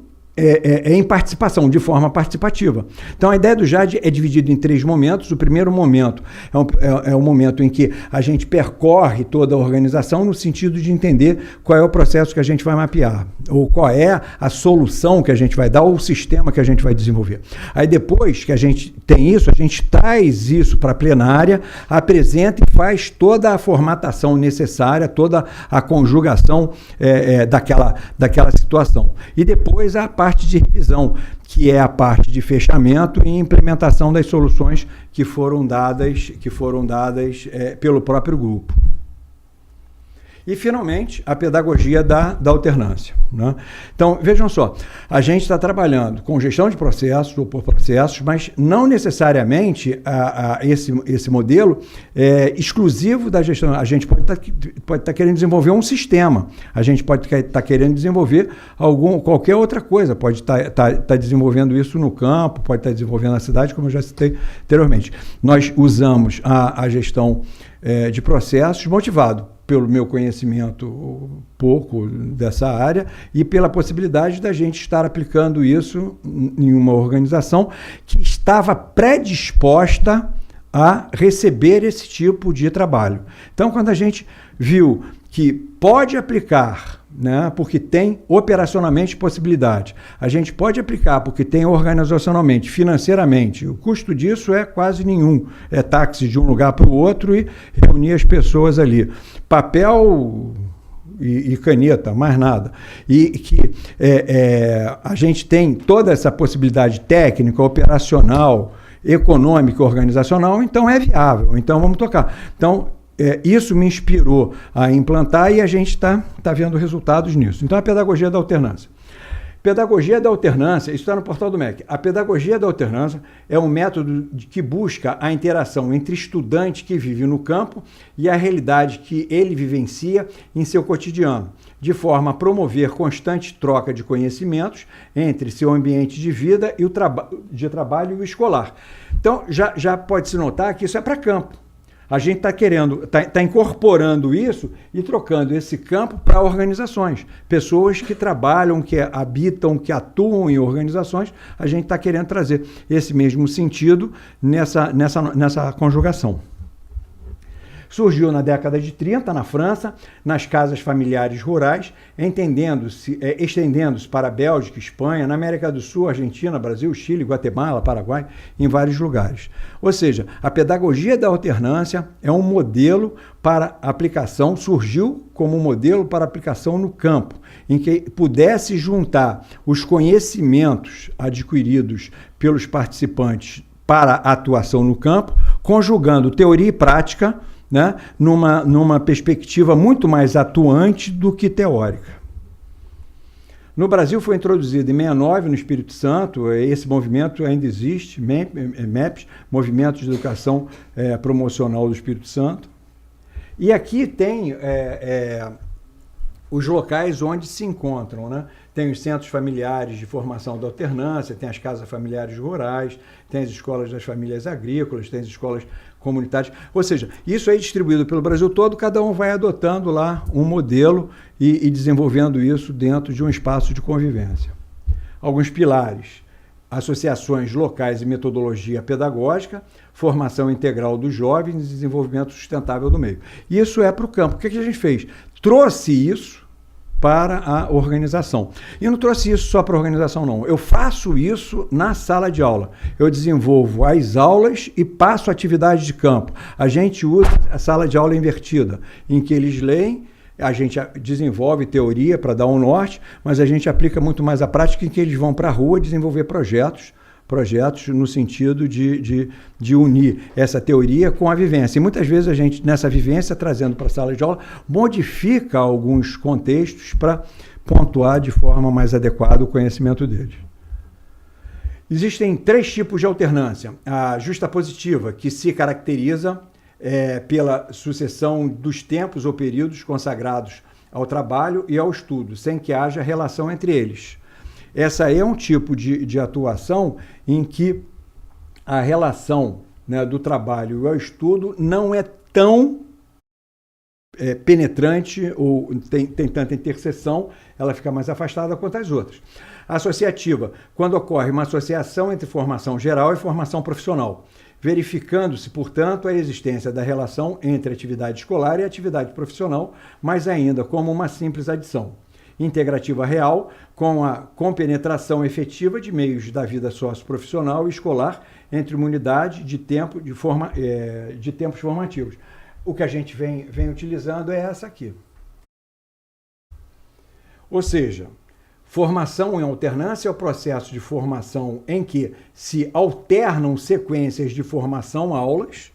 participação, de forma participativa. Então, a ideia do JAD é dividida em 3 momentos. O primeiro momento é o momento em que a gente percorre toda a organização no sentido de entender qual é o processo que a gente vai mapear, ou qual é a solução que a gente vai dar, ou o sistema que a gente vai desenvolver. Aí, depois que a gente tem isso, a gente traz isso para a plenária, apresenta e faz toda a formatação necessária, toda a conjugação daquela situação. E depois a parte de revisão, que é a parte de fechamento e implementação das soluções que foram dadas pelo próprio grupo. E, finalmente, a pedagogia da alternância, né? Então, vejam só, a gente está trabalhando com gestão de processos ou por processos, mas não necessariamente esse modelo é exclusivo da gestão. A gente pode estar querendo desenvolver um sistema, a gente pode estar querendo desenvolver qualquer outra coisa, pode estar desenvolvendo isso no campo, pode estar desenvolvendo na cidade, como eu já citei anteriormente. Nós usamos a gestão de processos motivado pelo meu conhecimento pouco dessa área e pela possibilidade da gente estar aplicando isso em uma organização que estava predisposta a receber esse tipo de trabalho. Então, quando a gente viu que pode aplicar, né, porque tem operacionalmente possibilidade, a gente pode aplicar porque tem organizacionalmente, financeiramente, o custo disso é quase nenhum, é táxi de um lugar para o outro e reunir as pessoas ali. Papel e caneta, mais nada. E que a gente tem toda essa possibilidade técnica, operacional, econômica, organizacional, então é viável, então vamos tocar. Então, isso me inspirou a implantar e a gente está vendo resultados nisso. Então, a pedagogia da alternância. Pedagogia da alternância, isso está no portal do MEC. A pedagogia da alternância é um método que busca a interação entre estudante que vive no campo e a realidade que ele vivencia em seu cotidiano, de forma a promover constante troca de conhecimentos entre seu ambiente de vida e de trabalho e o escolar. Então, já pode-se notar que isso é para campo. A gente está incorporando isso e trocando esse campo para organizações. Pessoas que trabalham, que habitam, que atuam em organizações, a gente está querendo trazer esse mesmo sentido nessa conjugação. Surgiu na década de 30, na França, nas casas familiares rurais, estendendo-se para a Bélgica, Espanha, na América do Sul, Argentina, Brasil, Chile, Guatemala, Paraguai, em vários lugares. Ou seja, a pedagogia da alternância é um modelo para aplicação, surgiu como um modelo para aplicação no campo, em que pudesse juntar os conhecimentos adquiridos pelos participantes para a atuação no campo, conjugando teoria e prática, né, numa perspectiva muito mais atuante do que teórica. No Brasil foi introduzido em 1969, no Espírito Santo, esse movimento ainda existe, MEPS, Movimento de Educação Promocional do Espírito Santo. E aqui tem os locais onde se encontram, né? Tem os centros familiares de formação da alternância, tem as casas familiares rurais, tem as escolas das famílias agrícolas, tem as escolas comunitárias. Ou seja, isso é distribuído pelo Brasil todo, cada um vai adotando lá um modelo e desenvolvendo isso dentro de um espaço de convivência. Alguns pilares: associações locais e metodologia pedagógica, formação integral dos jovens e desenvolvimento sustentável do meio. Isso é para o campo. O que a gente fez? Trouxe isso para a organização. E não trouxe isso só para a organização, não. Eu faço isso na sala de aula. Eu desenvolvo as aulas e passo atividades de campo. A gente usa a sala de aula invertida, em que eles leem, a gente desenvolve teoria para dar um norte, mas a gente aplica muito mais a prática, em que eles vão para a rua desenvolver projetos no sentido de unir essa teoria com a vivência. E muitas vezes a gente, nessa vivência, trazendo para a sala de aula, modifica alguns contextos para pontuar de forma mais adequada o conhecimento deles. Existem 3 tipos de alternância. A justapositiva, que se caracteriza pela sucessão dos tempos ou períodos consagrados ao trabalho e ao estudo, sem que haja relação entre eles. Essa é um tipo de atuação em que a relação, né, do trabalho e ao estudo não é tão penetrante ou tem tanta interseção, ela fica mais afastada quanto as outras. A associativa, quando ocorre uma associação entre formação geral e formação profissional, verificando-se, portanto, a existência da relação entre atividade escolar e atividade profissional, mas ainda como uma simples adição. Integrativa real, com a compenetração efetiva de meios da vida socioprofissional e escolar entre uma unidade de tempos formativos. O que a gente vem utilizando é essa aqui. Ou seja, formação em alternância é o processo de formação em que se alternam sequências de formação aulas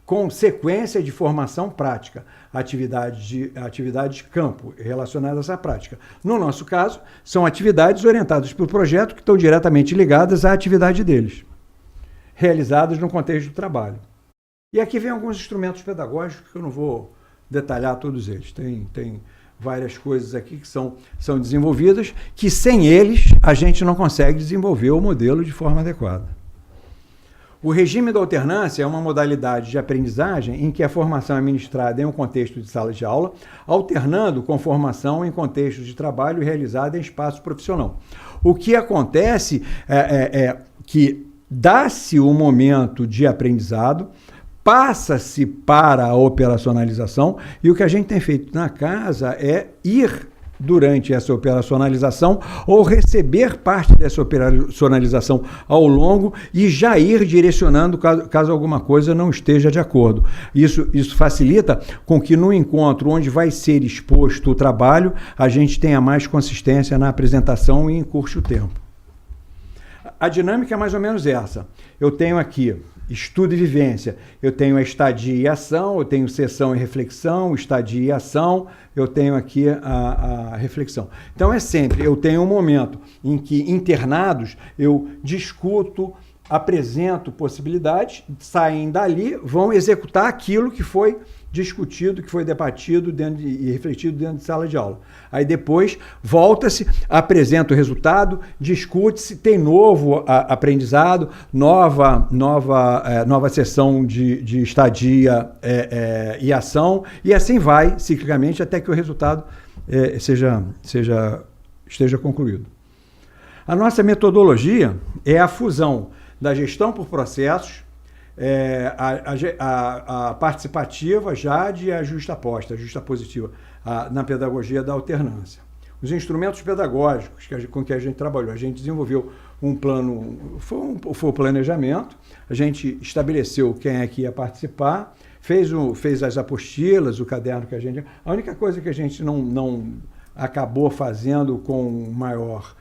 com sequência de formação prática, atividades de campo relacionadas à prática. No nosso caso, são atividades orientadas pelo projeto que estão diretamente ligadas à atividade deles, realizadas no contexto do trabalho. E aqui vem alguns instrumentos pedagógicos que eu não vou detalhar todos eles. Tem várias coisas aqui que são desenvolvidas, que sem eles a gente não consegue desenvolver o modelo de forma adequada. O regime da alternância é uma modalidade de aprendizagem em que a formação é ministrada em um contexto de sala de aula, alternando com formação em contextos de trabalho realizada em espaço profissional. O que acontece é que dá-se o momento de aprendizado, passa-se para a operacionalização, e o que a gente tem feito na casa é ir durante essa operacionalização ou receber parte dessa operacionalização ao longo e já ir direcionando caso alguma coisa não esteja de acordo. Isso facilita com que no encontro onde vai ser exposto o trabalho, a gente tenha mais consistência na apresentação e encurte o tempo. A dinâmica é mais ou menos essa. Eu tenho aqui estudo e vivência, eu tenho a estadia e ação, eu tenho sessão e reflexão, estadia e ação, eu tenho aqui a reflexão. Então é sempre, eu tenho um momento em que internados eu discuto, apresento possibilidades, saem dali, vão executar aquilo que foi discutido, que foi debatido e refletido dentro de sala de aula. Aí depois volta-se, apresenta o resultado, discute-se, tem novo aprendizado, nova sessão de estadia e ação, e assim vai ciclicamente até que o resultado esteja concluído. A nossa metodologia é a fusão da gestão por processos, a participativa, JAD e a justaposta, a justapositiva, na pedagogia da alternância. Os instrumentos pedagógicos com que a gente trabalhou, a gente desenvolveu um plano, foi o planejamento, a gente estabeleceu quem é que ia participar, fez as apostilas, o caderno que a gente... A única coisa que a gente não acabou fazendo com maior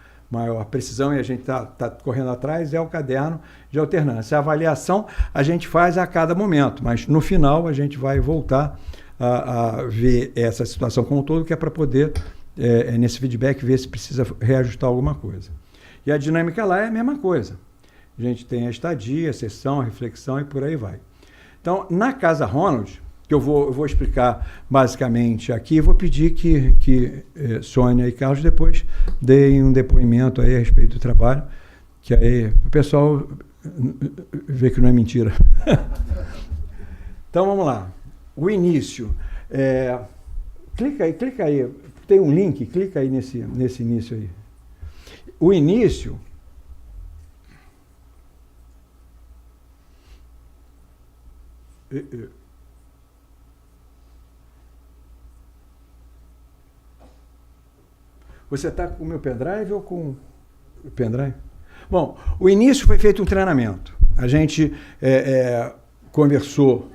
precisão, e a gente está correndo atrás, é o caderno de alternância. A avaliação a gente faz a cada momento, mas no final a gente vai voltar a ver essa situação como um todo, que é para poder, nesse feedback, ver se precisa reajustar alguma coisa. E a dinâmica lá é a mesma coisa. A gente tem a estadia, a sessão, a reflexão e por aí vai. Então, na Casa Ronald, que eu vou explicar basicamente aqui, vou pedir que Sônia e Carlos depois deem um depoimento aí a respeito do trabalho, que aí o pessoal vê que não é mentira. Então vamos lá. O início. Clica aí. Tem um link, clica aí nesse início aí. O início... Você está com o meu pendrive ou com o pendrive? Bom, o início foi feito um treinamento. A gente conversou...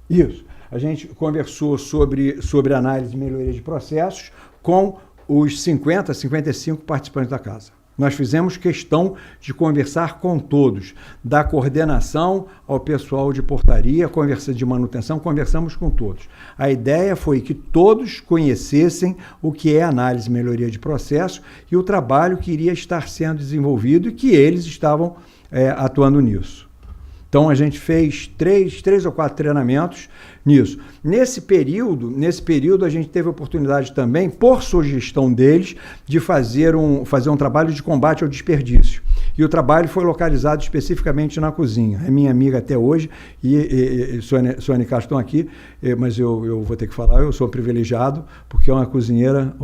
Isso. A gente conversou sobre análise e melhoria de processos com os 55 participantes da casa. Nós fizemos questão de conversar com todos, da coordenação ao pessoal de portaria, conversa de manutenção, conversamos com todos. A ideia foi que todos conhecessem o que é análise e melhoria de processo e o trabalho que iria estar sendo desenvolvido e que eles estavam atuando nisso. Então, a gente fez três ou quatro treinamentos nisso. Nesse período, a gente teve a oportunidade também, por sugestão deles, de fazer um trabalho de combate ao desperdício. E o trabalho foi localizado especificamente na cozinha. É minha amiga até hoje, e Sônia e Castro estão aqui, mas eu vou ter que falar, eu sou privilegiado, porque é uma cozinheira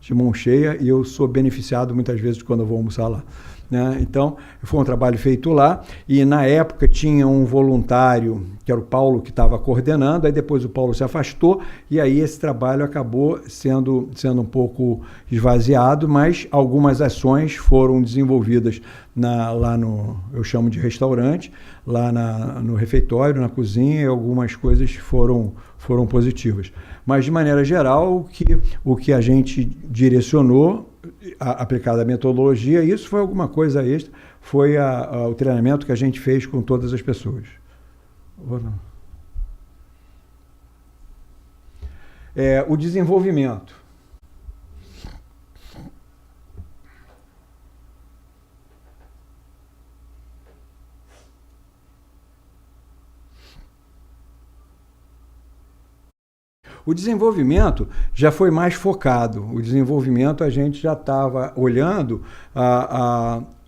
de mão cheia, e eu sou beneficiado muitas vezes quando eu vou almoçar lá. Né? Então, foi um trabalho feito lá, e na época tinha um voluntário, que era o Paulo, que estava coordenando, aí depois o Paulo se afastou, e aí esse trabalho acabou sendo um pouco esvaziado, mas algumas ações foram desenvolvidas lá eu chamo de restaurante, lá no refeitório, na cozinha, e algumas coisas foram positivas. Mas, de maneira geral, o que a gente direcionou, aplicada a metodologia, isso foi alguma coisa extra, foi o treinamento que a gente fez com todas as pessoas. O desenvolvimento. O desenvolvimento já foi mais focado. O desenvolvimento a gente já estava olhando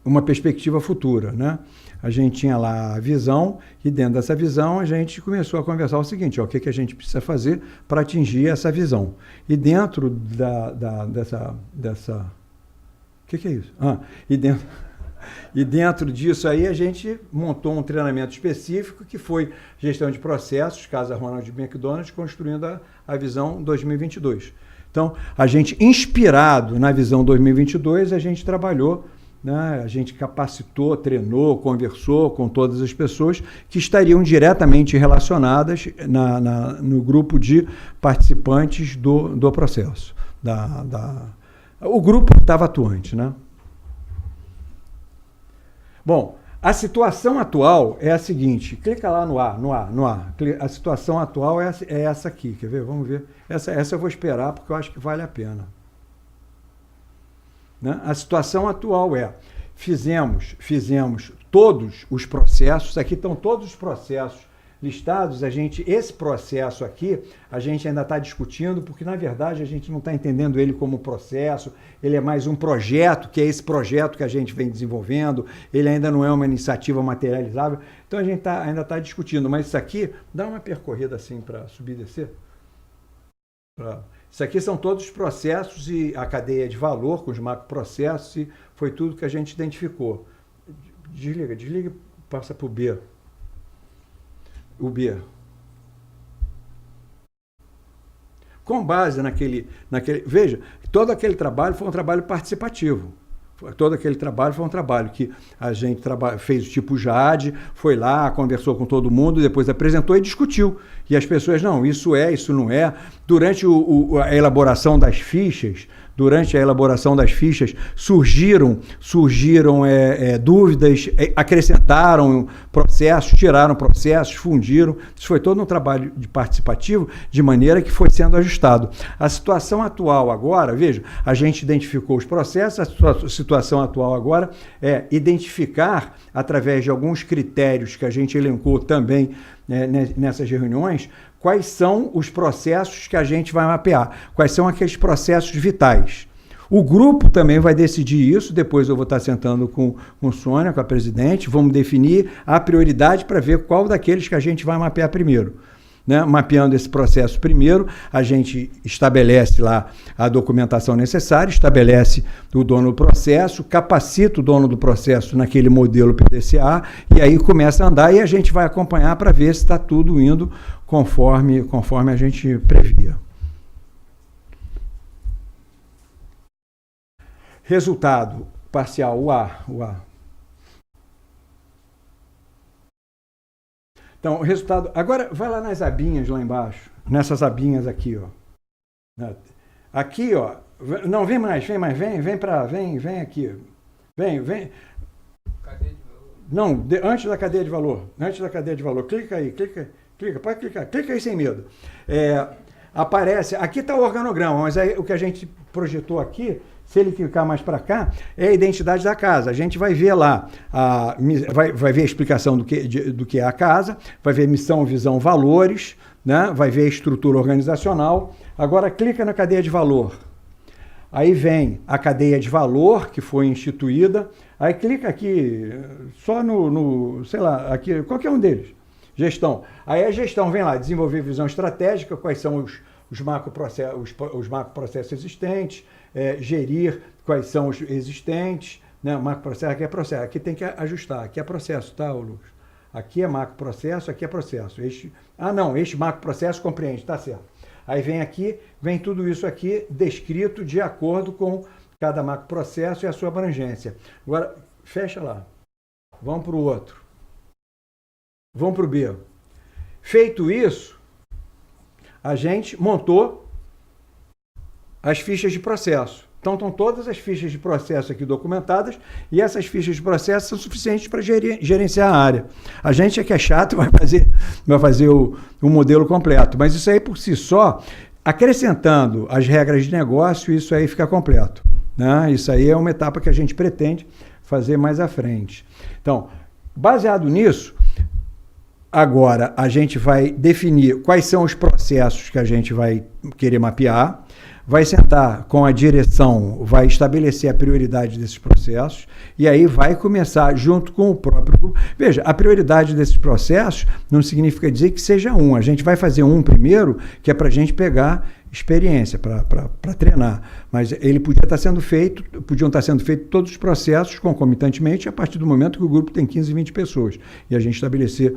uma perspectiva futura, né? A gente tinha lá a visão e dentro dessa visão a gente começou a conversar o seguinte, o que a gente precisa fazer para atingir essa visão. E dentro dessa... O que é isso? E dentro disso aí a gente montou um treinamento específico que foi gestão de processos, Casa Ronald McDonald, construindo a visão 2022. Então, a gente, inspirado na visão 2022, a gente trabalhou, né, a gente capacitou, treinou, conversou com todas as pessoas que estariam diretamente relacionadas no grupo de participantes do processo. O grupo estava atuante, né? Bom, A situação atual é a seguinte, clica lá no A. A situação atual é essa aqui, quer ver? Vamos ver. Essa eu vou esperar porque eu acho que vale a pena. Né? A situação atual fizemos todos os processos, aqui estão todos os processos listados, esse processo aqui, a gente ainda está discutindo, porque na verdade a gente não está entendendo ele como processo, ele é mais um projeto, que é esse projeto que a gente vem desenvolvendo, ele ainda não é uma iniciativa materializável, então a gente ainda está discutindo, mas isso aqui, dá uma percorrida assim para subir e descer. Isso aqui são todos os processos e a cadeia de valor com os macroprocessos, e foi tudo que a gente identificou. Desliga e passa para o B. O B. Com base naquele... Veja, todo aquele trabalho foi um trabalho participativo. Todo aquele trabalho foi um trabalho que a gente fez o tipo JAD, foi lá, conversou com todo mundo, depois apresentou e discutiu. E as pessoas, não, isso não é. Durante a elaboração das fichas, surgiram dúvidas, acrescentaram processos, tiraram processos, fundiram. Isso foi todo um trabalho participativo, de maneira que foi sendo ajustado. A situação atual agora, veja, a gente identificou os processos, a situação atual agora é identificar, através de alguns critérios que a gente elencou também nessas reuniões, quais são os processos que a gente vai mapear, quais são aqueles processos vitais. O grupo também vai decidir isso, depois eu vou estar sentando com Sônia, com a presidente, vamos definir a prioridade para ver qual daqueles que a gente vai mapear primeiro. Né? Mapeando esse processo primeiro, a gente estabelece lá a documentação necessária, estabelece o dono do processo, capacita o dono do processo naquele modelo PDCA e aí começa a andar e a gente vai acompanhar para ver se está tudo indo conforme a gente previa. Resultado parcial, o A. Então, o resultado... Agora, vai lá nas abinhas lá embaixo. Nessas abinhas aqui, ó. Aqui, ó. Não, vem aqui. Vem. Cadeia de valor. Não, antes da cadeia de valor. Clica aí. Pode clicar. Clica aí sem medo. Aparece... Aqui está o organograma, mas aí o que a gente projetou aqui... Se ele clicar mais para cá, é a identidade da casa. A gente vai ver lá, vai ver a explicação do que é a casa, vai ver missão, visão, valores, né? Vai ver a estrutura organizacional. Agora clica na cadeia de valor. Aí vem a cadeia de valor que foi instituída. Aí clica aqui, só sei lá, aqui, qualquer um deles. Gestão. Aí a gestão vem lá, desenvolver visão estratégica, quais são os macroprocessos existentes, gerir quais são os existentes, né? Macroprocesso, aqui é processo, aqui tem que ajustar, aqui é processo, tá, Luz? Aqui é macroprocesso, aqui é processo. Este macroprocesso compreende, tá certo. Aí vem tudo isso aqui descrito de acordo com cada macroprocesso e a sua abrangência. Agora, fecha lá. Vamos para o outro. Vamos para o B. Feito isso, a gente montou as fichas de processo. Então, estão todas as fichas de processo aqui documentadas e essas fichas de processo são suficientes para gerenciar a área. A gente é que é chato, vai fazer o modelo completo, mas isso aí por si só, acrescentando as regras de negócio, isso aí fica completo. Né? Isso aí é uma etapa que a gente pretende fazer mais à frente. Então, baseado nisso, agora a gente vai definir quais são os processos que a gente vai querer mapear, vai sentar com a direção, vai estabelecer a prioridade desses processos e aí vai começar junto com o próprio grupo. Veja, a prioridade desses processos não significa dizer que seja um. A gente vai fazer um primeiro, que é para a gente pegar experiência, para treinar. Mas ele podiam estar sendo feitos todos os processos concomitantemente a partir do momento que o grupo tem 15, 20 pessoas. E a gente estabelecer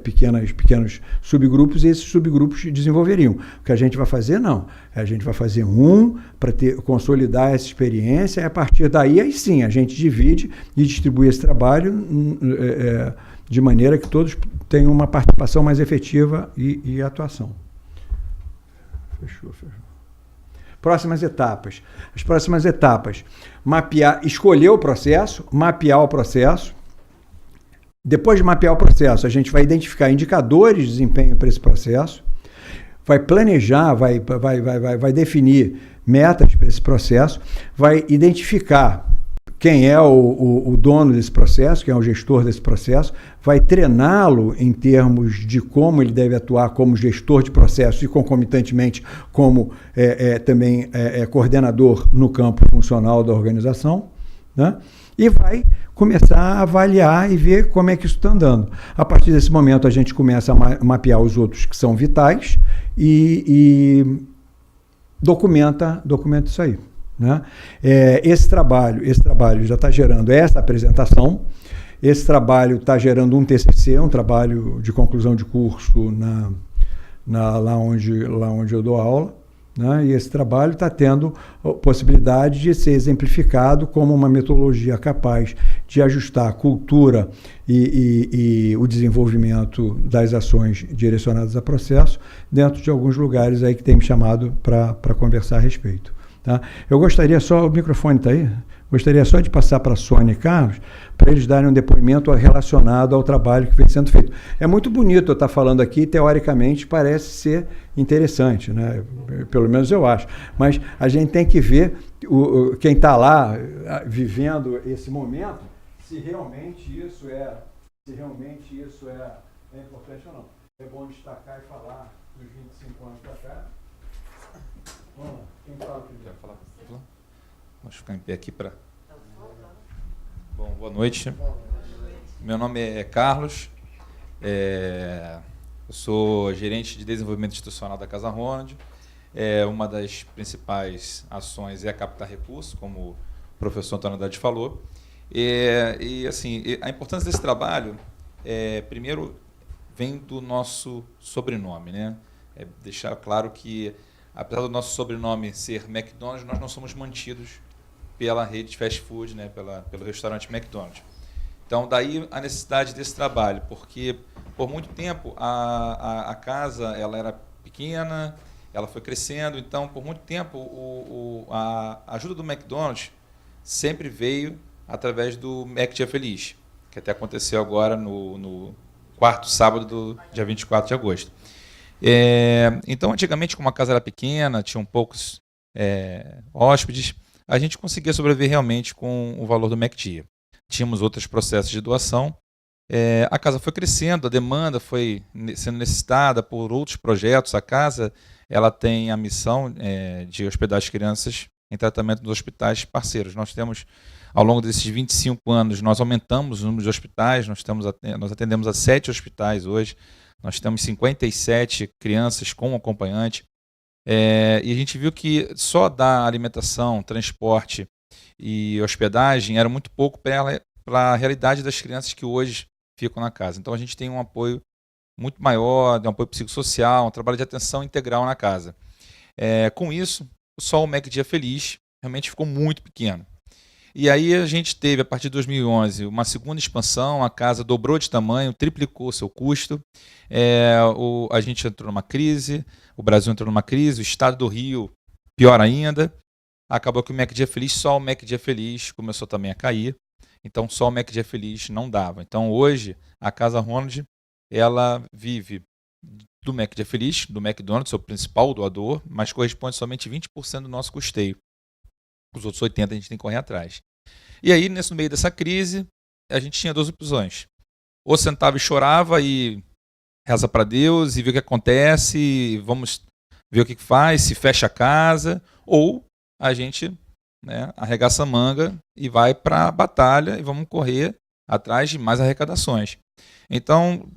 pequenos subgrupos e esses subgrupos desenvolveriam. O que a gente vai fazer, não. A gente vai fazer um para consolidar essa experiência e a partir daí, aí sim, a gente divide e distribui esse trabalho de maneira que todos tenham uma participação mais efetiva e atuação. Fechou. Próximas etapas. As próximas etapas, escolher o processo, mapear o processo, Depois de mapear o processo, a gente vai identificar indicadores de desempenho para esse processo, vai planejar, vai definir metas para esse processo, vai identificar quem é o dono desse processo, quem é o gestor desse processo, vai treiná-lo em termos de como ele deve atuar como gestor de processo e concomitantemente como também coordenador no campo funcional da organização, né? E vai começar a avaliar e ver como é que isso está andando. A partir desse momento, a gente começa a mapear os outros que são vitais e documenta isso aí, né? Esse trabalho já está gerando essa apresentação, esse trabalho está gerando um TCC, um trabalho de conclusão de curso lá onde eu dou aula, né? E esse trabalho está tendo possibilidade de ser exemplificado como uma metodologia capaz de ajustar a cultura e o desenvolvimento das ações direcionadas a processo dentro de alguns lugares aí que tem me chamado para conversar a respeito. Tá? Eu gostaria só, o microfone está aí? Gostaria só de passar para a Sônia e Carlos, para eles darem um depoimento relacionado ao trabalho que vem sendo feito. É muito bonito eu estar falando aqui, teoricamente parece ser interessante, né? Pelo menos eu acho. Mas a gente tem que ver quem está lá vivendo esse momento, se realmente isso é importante ou não. É bom destacar e falar dos 25 anos para cá. Vamos lá, quem fala primeiro? Quer falar? Vamos ficar em pé aqui para... Bom, boa noite. Meu nome é Carlos. Eu sou gerente de desenvolvimento institucional da Casa Ronald. Uma das principais ações é captar recursos, como o professor Antônio Andrade falou. Assim, a importância desse trabalho, primeiro, vem do nosso sobrenome, né? Deixar claro que, apesar do nosso sobrenome ser McDonald's, nós não somos mantidos pela rede de fast food, né, pelo restaurante McDonald's. Então, daí a necessidade desse trabalho, porque por muito tempo a casa ela era pequena, ela foi crescendo, então por muito tempo a ajuda do McDonald's sempre veio através do Mac Dia Feliz, que até aconteceu agora no quarto sábado do dia 24 de agosto. Então, antigamente, como a casa era pequena, tinham poucos hóspedes, a gente conseguia sobreviver realmente com o valor do McDia. Tínhamos outros processos de doação. A casa foi crescendo, a demanda foi sendo necessitada por outros projetos. A casa ela tem a missão de hospedar as crianças em tratamento nos hospitais parceiros. Nós temos, ao longo desses 25 anos, nós aumentamos o número de hospitais, nós atendemos a 7 hospitais hoje, nós temos 57 crianças com acompanhante. E a gente viu que só dar alimentação, transporte e hospedagem era muito pouco para a realidade das crianças que hoje ficam na casa. Então a gente tem um apoio muito maior, um apoio psicossocial, um trabalho de atenção integral na casa. Com isso, só o Mac Dia Feliz realmente ficou muito pequeno. E aí a gente teve, a partir de 2011, uma segunda expansão, a casa dobrou de tamanho, triplicou seu custo, a gente entrou numa crise, o Brasil entrou numa crise, o estado do Rio, pior ainda, acabou que o Mac Dia Feliz, só o Mac Dia Feliz começou também a cair, então só o Mac Dia Feliz não dava. Então hoje, a Casa Ronald, ela vive do Mac Dia Feliz, do McDonald's, seu principal doador, mas corresponde somente 20% do nosso custeio. Os outros 80% a gente tem que correr atrás. E aí, no meio dessa crise, a gente tinha 2 opções. Ou sentava e chorava e reza para Deus e vê o que acontece, e vamos ver o que faz, se fecha a casa, ou a gente, né, arregaça a manga e vai para a batalha e vamos correr atrás de mais arrecadações. Então,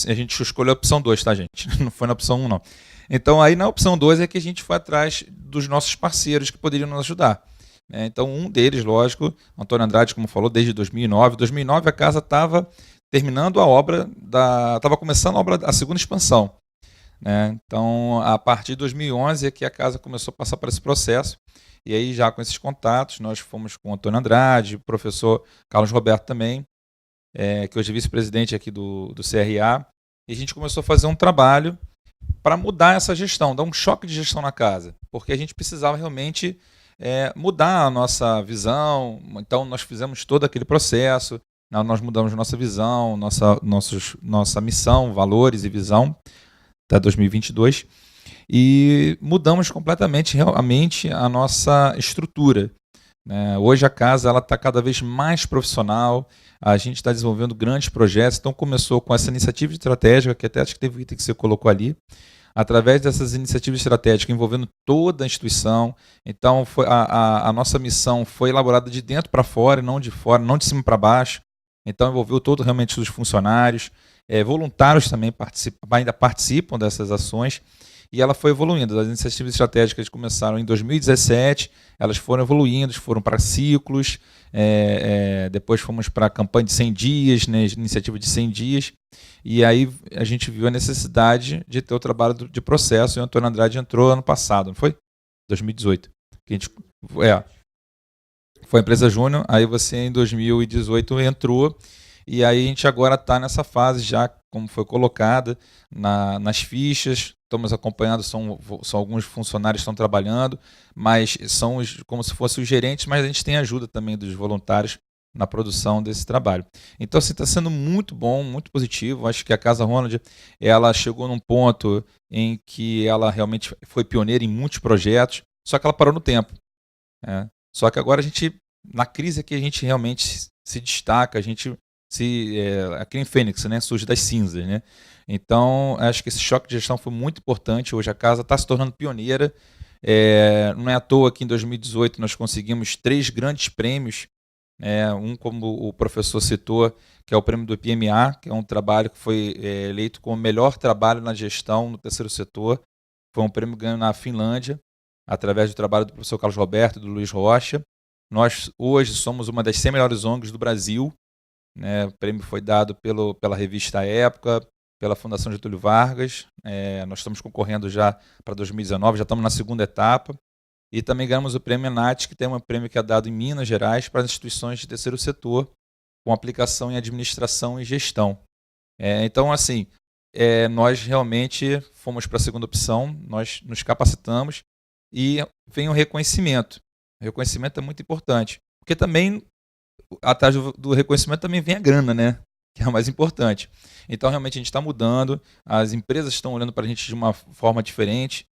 a gente escolheu a opção 2, tá, gente? Não foi na opção 1, não. Então, aí na opção 2 é que a gente foi atrás dos nossos parceiros que poderiam nos ajudar. Então, um deles, lógico, Antônio Andrade, como falou, desde 2009. Em 2009, a casa estava terminando a obra, estava começando a segunda expansão. Então, a partir de 2011 é que a casa começou a passar por esse processo. E aí, já com esses contatos, nós fomos com o Antônio Andrade, o professor Carlos Roberto também, que hoje é vice-presidente aqui do CRA, e a gente começou a fazer um trabalho para mudar essa gestão, dar um choque de gestão na casa, porque a gente precisava realmente mudar a nossa visão. Então nós fizemos todo aquele processo, Nós mudamos nossa visão, nossa missão, valores e visão até 2022 e mudamos completamente, realmente, a nossa estrutura. Hoje a casa está cada vez mais profissional, a gente está desenvolvendo grandes projetos, então começou com essa iniciativa estratégica, que até acho que teve um item que você colocou ali, através dessas iniciativas estratégicas envolvendo toda a instituição. Então a nossa missão foi elaborada de dentro para fora, não de cima para baixo. Então envolveu todo realmente os funcionários, voluntários também ainda participam dessas ações, e ela foi evoluindo. As iniciativas estratégicas começaram em 2017, elas foram evoluindo, foram para ciclos, depois fomos para a campanha de 100 dias, né, iniciativa de 100 dias, e aí a gente viu a necessidade de ter o trabalho de processo, e o Antônio Andrade entrou ano passado, não foi? 2018. Que a gente, foi a empresa Júnior, aí você em 2018 entrou, e aí a gente agora está nessa fase já, como foi colocada, nas fichas, estamos acompanhando, são alguns funcionários que estão trabalhando, mas são como se fossem os gerentes, mas a gente tem ajuda também dos voluntários na produção desse trabalho. Então, assim, está sendo muito bom, muito positivo. Acho que a Casa Ronald, ela chegou num ponto em que ela realmente foi pioneira em muitos projetos, só que ela parou no tempo. Só que agora a gente, na crise aqui, a gente realmente se destaca, a gente aqui em Fênix, né, surge das cinzas, né? Então, acho que esse choque de gestão foi muito importante. Hoje a casa está se tornando pioneira. Não é à toa que em 2018 nós conseguimos 3 grandes prêmios. Um, como o professor citou, que é o prêmio do PMA, que é um trabalho que foi eleito como o melhor trabalho na gestão no terceiro setor. Foi um prêmio ganho na Finlândia, através do trabalho do professor Carlos Roberto e do Luiz Rocha. Nós hoje somos uma das 100 melhores ONGs do Brasil. O prêmio foi dado pela revista Época, pela Fundação Getúlio Vargas. Nós estamos concorrendo já para 2019, já estamos na segunda etapa. E também ganhamos o prêmio ENAT, que tem um prêmio que é dado em Minas Gerais para as instituições de terceiro setor, com aplicação em administração e gestão. Então, assim, nós realmente fomos para a segunda opção, nós nos capacitamos e vem o reconhecimento. O reconhecimento é muito importante, porque também atrás do reconhecimento também vem a grana, né? Que é o mais importante. Então, realmente, a gente está mudando, as empresas estão olhando para a gente de uma forma diferente.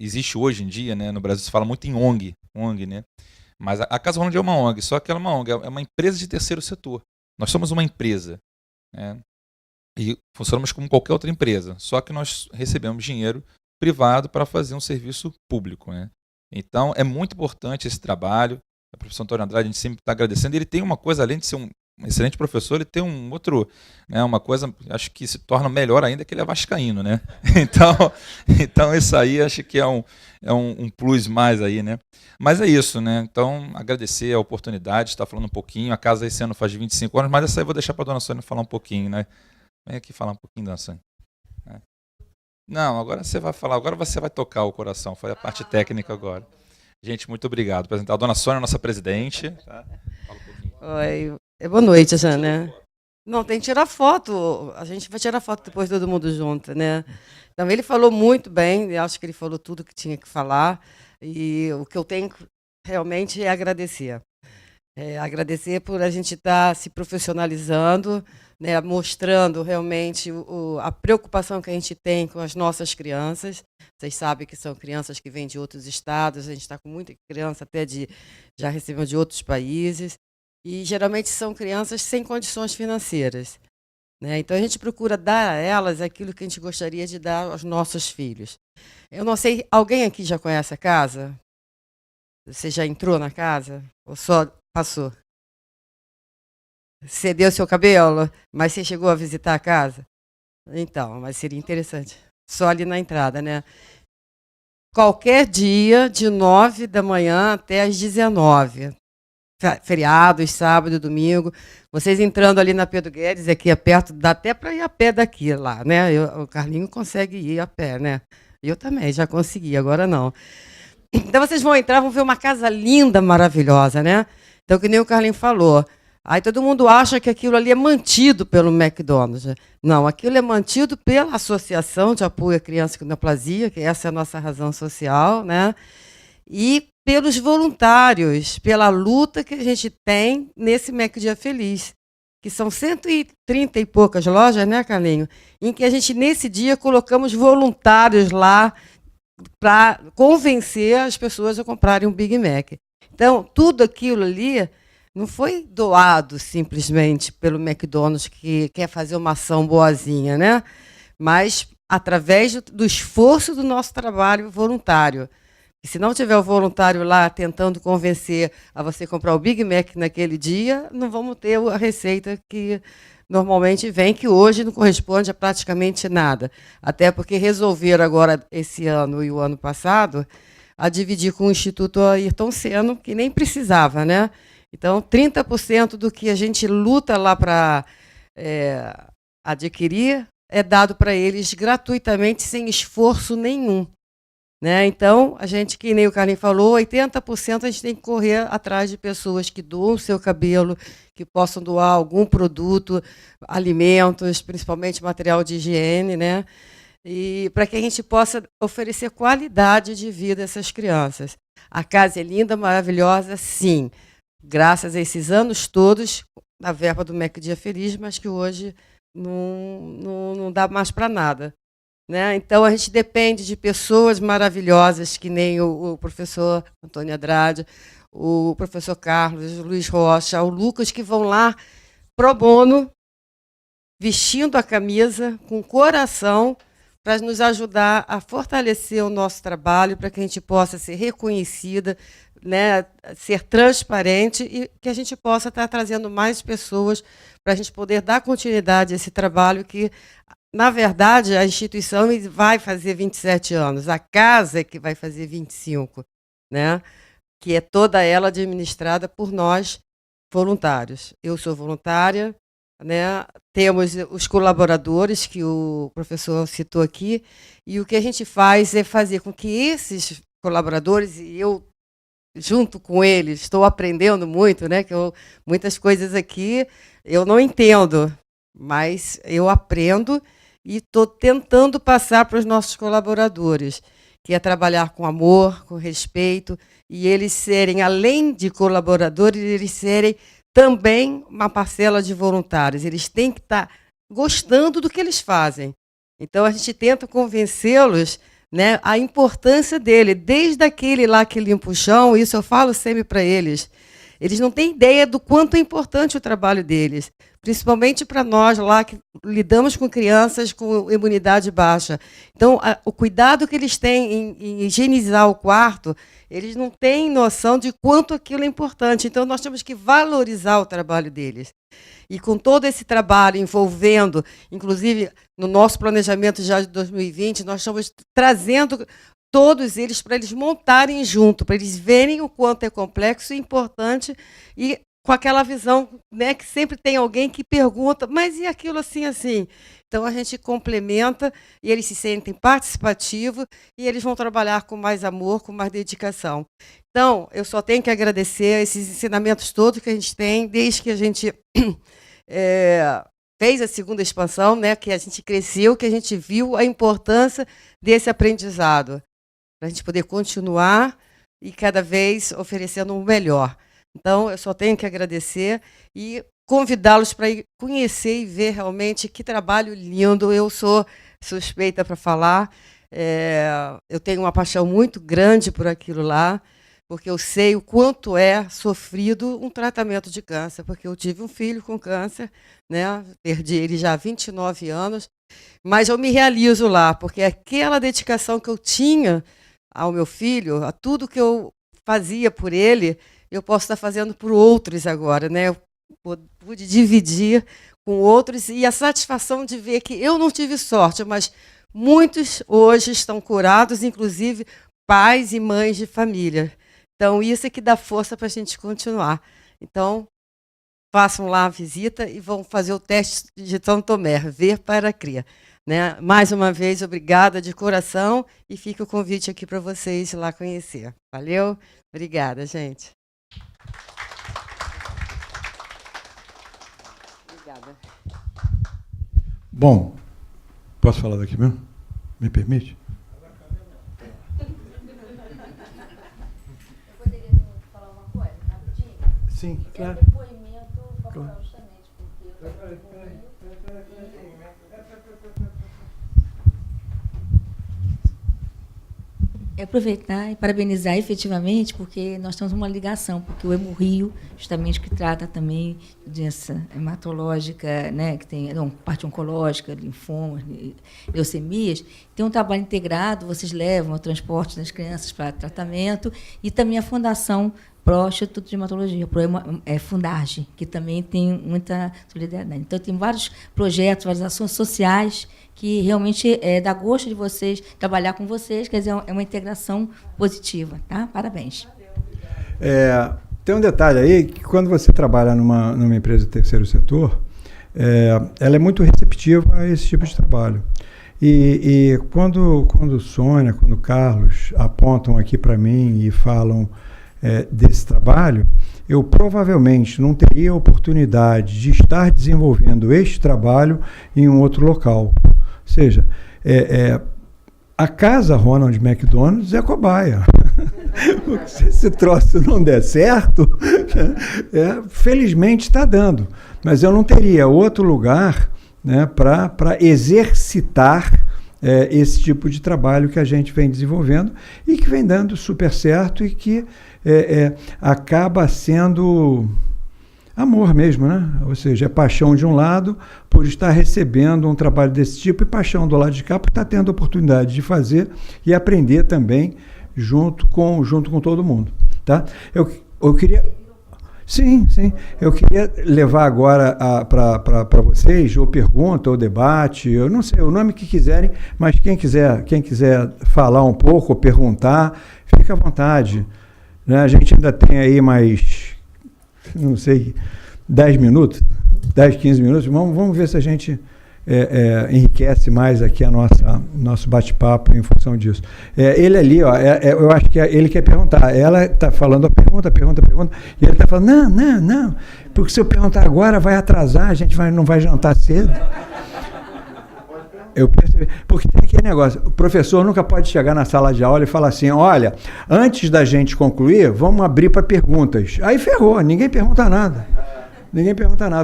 Existe hoje em dia, né, no Brasil, se fala muito em ONG, né? Mas a Casa Ronald é uma ONG, só que ela é uma ONG, é uma empresa de terceiro setor. Nós somos uma empresa, né? E funcionamos como qualquer outra empresa, só que nós recebemos dinheiro privado para fazer um serviço público, né? Então, é muito importante esse trabalho. O professor Antônio Andrade, a gente sempre está agradecendo. Ele tem uma coisa, além de ser um excelente professor, ele tem um outro, né, uma coisa, acho que se torna melhor ainda, que ele é vascaíno, né? Então isso aí acho que é um plus mais aí, né? Mas é isso, né? Então, agradecer a oportunidade de estar falando um pouquinho. A casa esse ano faz 25 anos, mas essa aí eu vou deixar para a dona Sônia falar um pouquinho, né? Vem aqui falar um pouquinho, dona Sônia. Não, agora você vai falar, agora você vai tocar o coração, foi a parte técnica agora. Gente, muito obrigado. Apresentar a dona Sônia, nossa presidente. Tá? Fala um pouquinho. Oi, boa noite, já, né? Não, tem que tirar foto. A gente vai tirar foto depois todo mundo junto, né? Então, ele falou muito bem, eu acho que ele falou tudo que tinha que falar. E o que eu tenho realmente é agradecer. Agradecer por a gente estar se profissionalizando, né, mostrando realmente a preocupação que a gente tem com as nossas crianças. Vocês sabem que são crianças que vêm de outros estados, a gente está com muita criança até já recebeu de outros países, e geralmente são crianças sem condições financeiras, né? Então a gente procura dar a elas aquilo que a gente gostaria de dar aos nossos filhos. Eu não sei, alguém aqui já conhece a casa? Você já entrou na casa? Ou só passou? Cedeu seu cabelo, mas você chegou a visitar a casa? Então, mas seria interessante. Só ali na entrada, né? Qualquer dia, de 9 da manhã até às 19. Feriados, sábado, domingo. Vocês entrando ali na Pedro Guedes, aqui é perto, dá até para ir a pé daqui, lá, né? O Carlinho consegue ir a pé, né? Eu também, já consegui, agora não. Então, vocês vão entrar, vão ver uma casa linda, maravilhosa, né? Então, que nem o Carlinho falou. Aí todo mundo acha que aquilo ali é mantido pelo McDonald's. Não, aquilo é mantido pela Associação de Apoio à Criança com Neoplasia, que essa é a nossa razão social, né? E pelos voluntários, pela luta que a gente tem nesse Mac Dia Feliz. que são 130 e poucas lojas, né, Carlinho? Em que a gente, nesse dia, colocamos voluntários lá para convencer as pessoas a comprarem um Big Mac. Então, tudo aquilo ali não foi doado simplesmente pelo McDonald's, que quer fazer uma ação boazinha, né? Mas através do esforço do nosso trabalho voluntário. E se não tiver o voluntário lá tentando convencer a você comprar o Big Mac naquele dia, não vamos ter a receita que normalmente vem, que hoje não corresponde a praticamente nada. Até porque resolveram agora, esse ano e o ano passado, a dividir com o Instituto Ayrton Senna, que nem precisava, né? Então, 30% do que a gente luta lá para adquirir é dado para eles gratuitamente, sem esforço nenhum. Né? Então, a gente, que nem o Carlinhos falou, 80% a gente tem que correr atrás de pessoas que doam o seu cabelo, que possam doar algum produto, alimentos, principalmente material de higiene, né? E para que a gente possa oferecer qualidade de vida a essas crianças. A casa é linda, maravilhosa, sim, graças a esses anos todos, a verba do MEC Dia Feliz, mas que hoje não dá mais para nada. Né? Então, a gente depende de pessoas maravilhosas, que nem o professor Antônio Andrade, o professor Carlos, o Luiz Rocha, o Lucas, que vão lá pro bono, vestindo a camisa, com coração, para nos ajudar a fortalecer o nosso trabalho, para que a gente possa ser reconhecida, né, ser transparente e que a gente possa estar trazendo mais pessoas para a gente poder dar continuidade a esse trabalho que, na verdade, a instituição vai fazer 27 anos, a casa é que vai fazer 25, né? Que é toda ela administrada por nós, voluntários. Eu sou voluntária, né? Temos os colaboradores, que o professor citou aqui, e o que a gente faz é fazer com que esses colaboradores, e eu, junto com eles, estou aprendendo muito, né? Que muitas coisas aqui eu não entendo, mas eu aprendo e estou tentando passar para os nossos colaboradores, que é trabalhar com amor, com respeito, e eles serem, além de colaboradores, eles serem também uma parcela de voluntários. Eles têm que estar gostando do que eles fazem. Então, a gente tenta convencê-los, né, a importância dele, desde aquele lá que limpa o chão, isso eu falo sempre para eles. Eles não têm ideia do quanto é importante o trabalho deles, principalmente para nós lá que lidamos com crianças com imunidade baixa. Então, o cuidado que eles têm em higienizar o quarto, eles não têm noção de quanto aquilo é importante. Então, nós temos que valorizar o trabalho deles. E com todo esse trabalho envolvendo, inclusive no nosso planejamento já de 2020, nós estamos trazendo todos eles para eles montarem junto, para eles verem o quanto é complexo e importante, e com aquela visão, né, que sempre tem alguém que pergunta, mas e aquilo assim, assim? Então, a gente complementa e eles se sentem participativos e eles vão trabalhar com mais amor, com mais dedicação. Então, eu só tenho que agradecer esses ensinamentos todos que a gente tem, desde que a gente fez a segunda expansão, né, que a gente cresceu, que a gente viu a importância desse aprendizado, para a gente poder continuar e cada vez oferecendo o melhor. Então, eu só tenho que agradecer e convidá-los para ir conhecer e ver realmente que trabalho lindo. Eu sou suspeita para falar. Eu tenho uma paixão muito grande por aquilo lá, porque eu sei o quanto é sofrido um tratamento de câncer, porque eu tive um filho com câncer, né? Perdi ele já há 29 anos, mas eu me realizo lá, porque aquela dedicação que eu tinha ao meu filho, a tudo que eu fazia por ele, eu posso estar fazendo por outros agora, né? Eu pude dividir com outros e a satisfação de ver que eu não tive sorte, mas muitos hoje estão curados, inclusive pais e mães de família. Então, isso é que dá força para a gente continuar. Então, façam lá a visita e vão fazer o teste de São Tomé, ver para crer. Né? Mais uma vez, obrigada de coração e fica o convite aqui para vocês lá conhecer. Valeu? Obrigada, gente. Obrigada. Bom, posso falar daqui mesmo? Me permite? Eu poderia falar uma coisa, rapidinho? Sim, claro. É um depoimento favorável, justamente, porque eu Aproveitar e parabenizar efetivamente, porque nós temos uma ligação, porque o Hemorrio, justamente que trata também de doença hematológica, né, que tem parte oncológica, linfomas, leucemias, tem um trabalho integrado, vocês levam o transporte das crianças para tratamento, e também a Fundação Pro Instituto de Hematologia, Fundarge, que também tem muita solidariedade. Então, tem vários projetos, várias ações sociais que realmente dá gosto de vocês, trabalhar com vocês, quer dizer, é uma integração positiva. Tá? Parabéns. Tem um detalhe aí, que quando você trabalha numa empresa do terceiro setor, ela é muito receptiva a esse tipo de trabalho. E quando Sônia, quando Carlos apontam aqui para mim e falam desse trabalho, eu provavelmente não teria a oportunidade de estar desenvolvendo este trabalho em um outro local. Ou seja, a casa Ronald McDonald é cobaia. Se esse troço não der certo, felizmente está dando. Mas eu não teria outro lugar, né, para exercitar esse tipo de trabalho que a gente vem desenvolvendo e que vem dando super certo e que acaba sendo amor mesmo, né? Ou seja, é paixão de um lado por estar recebendo um trabalho desse tipo e paixão do lado de cá por estar tendo a oportunidade de fazer e aprender também junto com todo mundo, tá? Eu queria... Sim. Eu queria levar agora para vocês, ou pergunta, ou debate, eu não sei, o nome que quiserem, mas quem quiser falar um pouco ou perguntar, fique à vontade. Né? A gente ainda tem aí mais, não sei, 10 minutos, 10, 15 minutos. Vamos ver se a gente enriquece mais aqui nosso bate-papo em função disso. Ele ali, ó, eu acho que ele quer perguntar. Ela está falando a pergunta, e ele está falando, não, porque se eu perguntar agora vai atrasar, a gente não vai jantar cedo. Eu percebi, porque tem aquele negócio, o professor nunca pode chegar na sala de aula e falar assim, olha, antes da gente concluir, vamos abrir para perguntas. Aí ferrou, ninguém pergunta nada.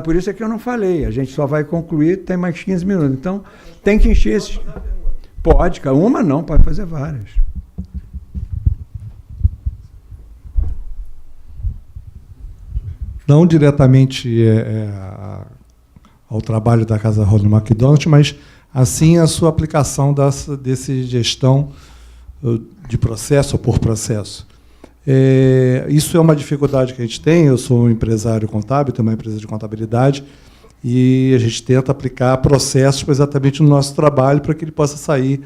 Por isso é que eu não falei. A gente só vai concluir, tem mais 15 minutos. Então, tem que encher esse... Pode, uma não, pode fazer várias. Não diretamente ao trabalho da Casa Ronald McDonald, mas assim a sua aplicação desse gestão de processo ou por processo. Isso é uma dificuldade que a gente tem. Eu sou um empresário contábil, tenho uma empresa de contabilidade, e a gente tenta aplicar processos exatamente no nosso trabalho para que ele possa sair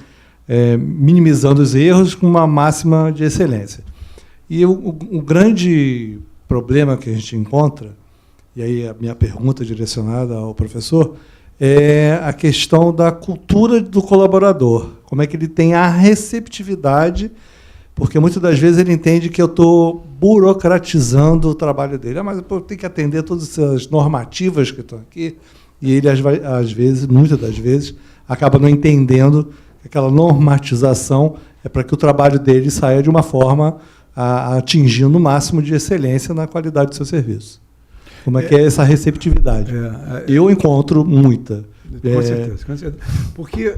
minimizando os erros com uma máxima de excelência. E o grande problema que a gente encontra, e aí a minha pergunta direcionada ao professor, é a questão da cultura do colaborador. Como é que ele tem a receptividade, porque muitas das vezes ele entende que eu estou burocratizando o trabalho dele. Mas eu tenho que atender todas essas normativas que estão aqui, e ele, às vezes, muitas das vezes, acaba não entendendo que aquela normatização é para que o trabalho dele saia de uma forma atingindo o máximo de excelência na qualidade do seu serviço. Como é que é essa receptividade? Eu encontro muita. Com certeza. Porque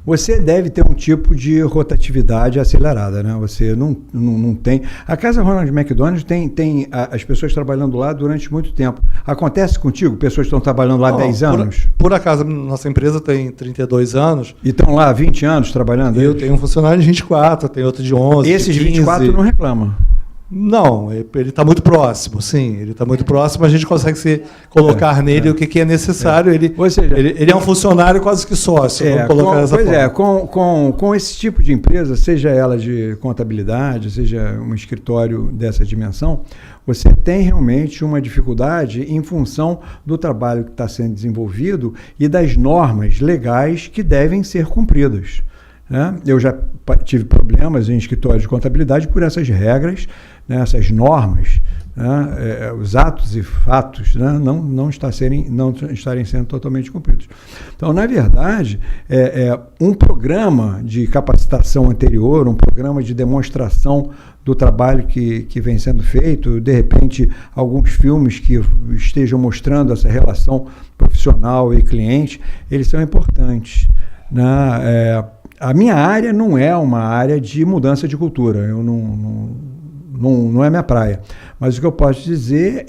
você deve ter um tipo de rotatividade acelerada, né? Você não tem... A Casa Ronald McDonald tem as pessoas trabalhando lá durante muito tempo. Acontece contigo? Pessoas que estão trabalhando lá há 10 anos? Por acaso, nossa empresa tem 32 anos. E estão lá há 20 anos trabalhando? Eu tenho um funcionário de 24, tenho outro de 11, Esses de 15. 24 não reclamam? Não, ele está muito próximo, sim. Ele está muito próximo, a gente consegue colocar nele o que é necessário. Ou seja, ele é um funcionário quase que sócio, vamos colocar dessa forma. Com esse tipo de empresa, seja ela de contabilidade, seja um escritório dessa dimensão, você tem realmente uma dificuldade em função do trabalho que está sendo desenvolvido e das normas legais que devem ser cumpridas. Eu já tive problemas em escritório de contabilidade por essas regras né, essas normas, né, os atos e fatos, né, não estarem sendo totalmente cumpridos. Então, na verdade, um programa de capacitação anterior, um programa de demonstração do trabalho que vem sendo feito, de repente, alguns filmes que estejam mostrando essa relação profissional e cliente, eles são importantes, né? A minha área não é uma área de mudança de cultura, eu não é minha praia. Mas o que eu posso dizer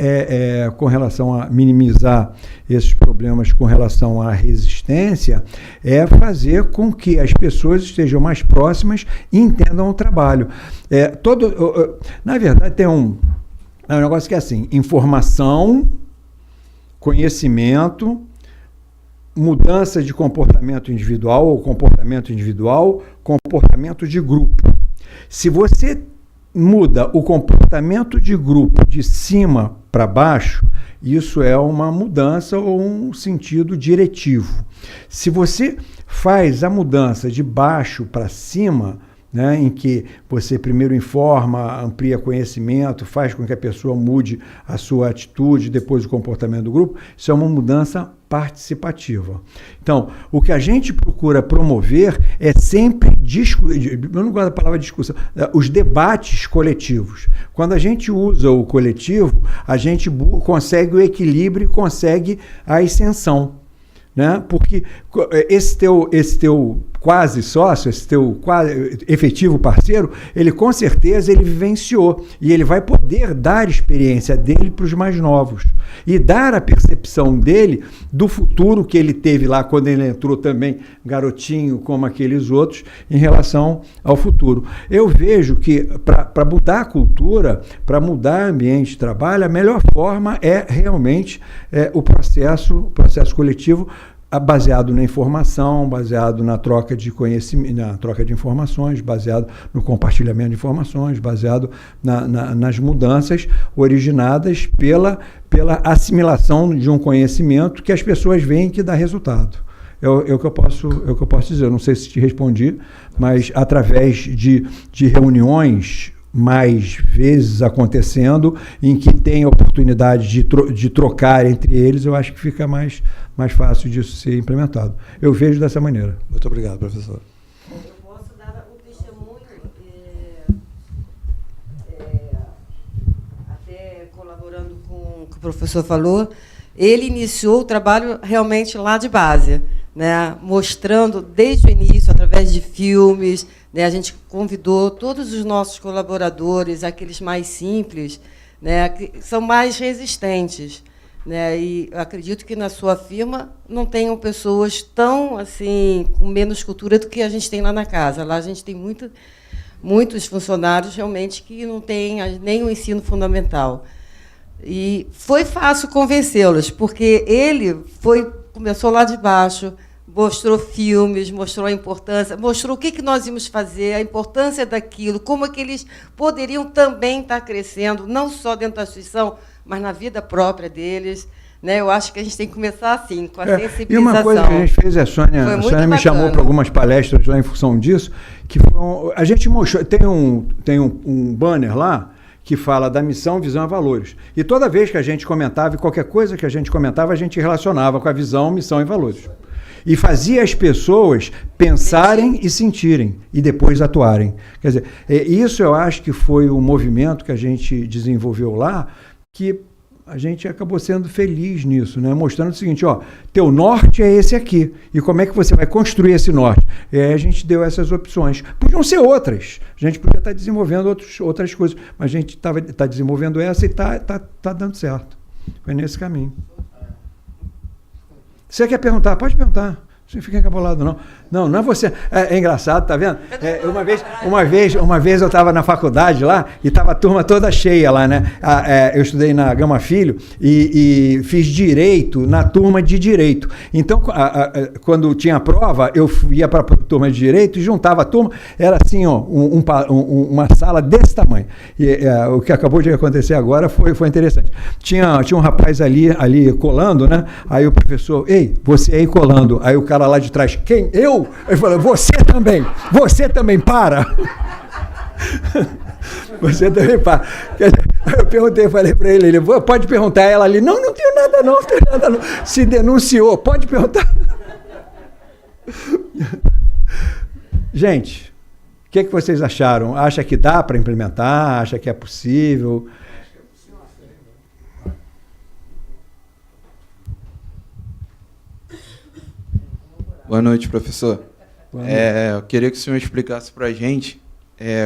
com relação a minimizar esses problemas com relação à resistência, é fazer com que as pessoas estejam mais próximas e entendam o trabalho. Na verdade, tem um negócio que é assim: informação, conhecimento, mudança de comportamento individual ou comportamento de grupo. Se você muda o comportamento de grupo de cima para baixo, isso é uma mudança ou um sentido diretivo. Se você faz a mudança de baixo para cima, né, em que você primeiro informa, amplia conhecimento, faz com que a pessoa mude a sua atitude, depois o comportamento do grupo, isso é uma mudança participativa. Então, o que a gente procura promover é sempre eu não gosto da palavra discussão, os debates coletivos. Quando a gente usa o coletivo, a gente consegue o equilíbrio e consegue a ascensão, né? Porque esse teu quase sócio, esse teu quase efetivo parceiro, ele com certeza ele vivenciou e ele vai poder dar experiência dele para os mais novos e dar a percepção dele do futuro que ele teve lá quando ele entrou também garotinho como aqueles outros em relação ao futuro. Eu vejo que para mudar a cultura, para mudar o ambiente de trabalho, a melhor forma é realmente o processo coletivo, baseado na informação, baseado na troca de conhecimento, na troca de informações, baseado no compartilhamento de informações, baseado nas mudanças originadas pela assimilação de um conhecimento que as pessoas veem que dá resultado. É o que eu posso dizer. Eu não sei se te respondi, mas através de reuniões mais vezes acontecendo, em que tem a oportunidade de trocar entre eles, eu acho que fica mais fácil disso ser implementado. Eu vejo dessa maneira. Muito obrigado, professor. Eu posso dar um testemunho, até colaborando com o que o professor falou. Ele iniciou o trabalho realmente lá de base, né, mostrando desde o início, através de filmes, né, a gente convidou todos os nossos colaboradores, aqueles mais simples, né, que são mais resistentes, né, e eu acredito que na sua firma não tenham pessoas tão assim com menos cultura do que a gente tem lá na casa. Lá a gente tem muitos funcionários realmente que não têm nem o ensino fundamental. E foi fácil convencê-los, porque ele começou lá de baixo, mostrou filmes, mostrou a importância, mostrou o que nós íamos fazer, a importância daquilo, como é que eles poderiam também estar crescendo, não só dentro da instituição, mas na vida própria deles. Né? Eu acho que a gente tem que começar assim, com a sensibilização. E uma coisa que a gente fez, a Sônia me chamou para algumas palestras lá em função disso, que a gente mostrou, tem um banner lá, que fala da missão, visão e valores. E toda vez que a gente comentava, e qualquer coisa que a gente comentava, a gente relacionava com a visão, missão e valores. E fazia as pessoas pensarem e sentirem, e depois atuarem. Quer dizer, isso eu acho que foi o movimento que a gente desenvolveu lá, que a gente acabou sendo feliz nisso, né? Mostrando o seguinte, ó, teu norte é esse aqui, e como é que você vai construir esse norte? E aí a gente deu essas opções. Podiam ser outras, a gente podia estar desenvolvendo outras coisas, mas a gente está desenvolvendo essa e está dando certo. Foi nesse caminho. Você quer perguntar? Pode perguntar. Não fica encabulado, não. Não é você. É engraçado, tá vendo? Uma vez eu estava na faculdade lá e estava a turma toda cheia lá, né? Eu estudei na Gama Filho e fiz direito na turma de direito. Então, quando tinha prova, eu ia para a turma de direito e juntava a turma. Era assim, ó, uma sala desse tamanho. E o que acabou de acontecer agora foi interessante. Tinha um rapaz ali colando, né? Aí o professor, ei, você aí colando. Aí o cara lá de trás, quem? Eu? Eu falei, você também, para. Você também fala. Eu perguntei, falei para ele, pode perguntar ela ali. Não, não tenho nada não, Se denunciou, pode perguntar. Gente, o que vocês acharam? Acha que dá para implementar? Acha que é possível? Boa noite, professor. Eu queria que o senhor explicasse para a gente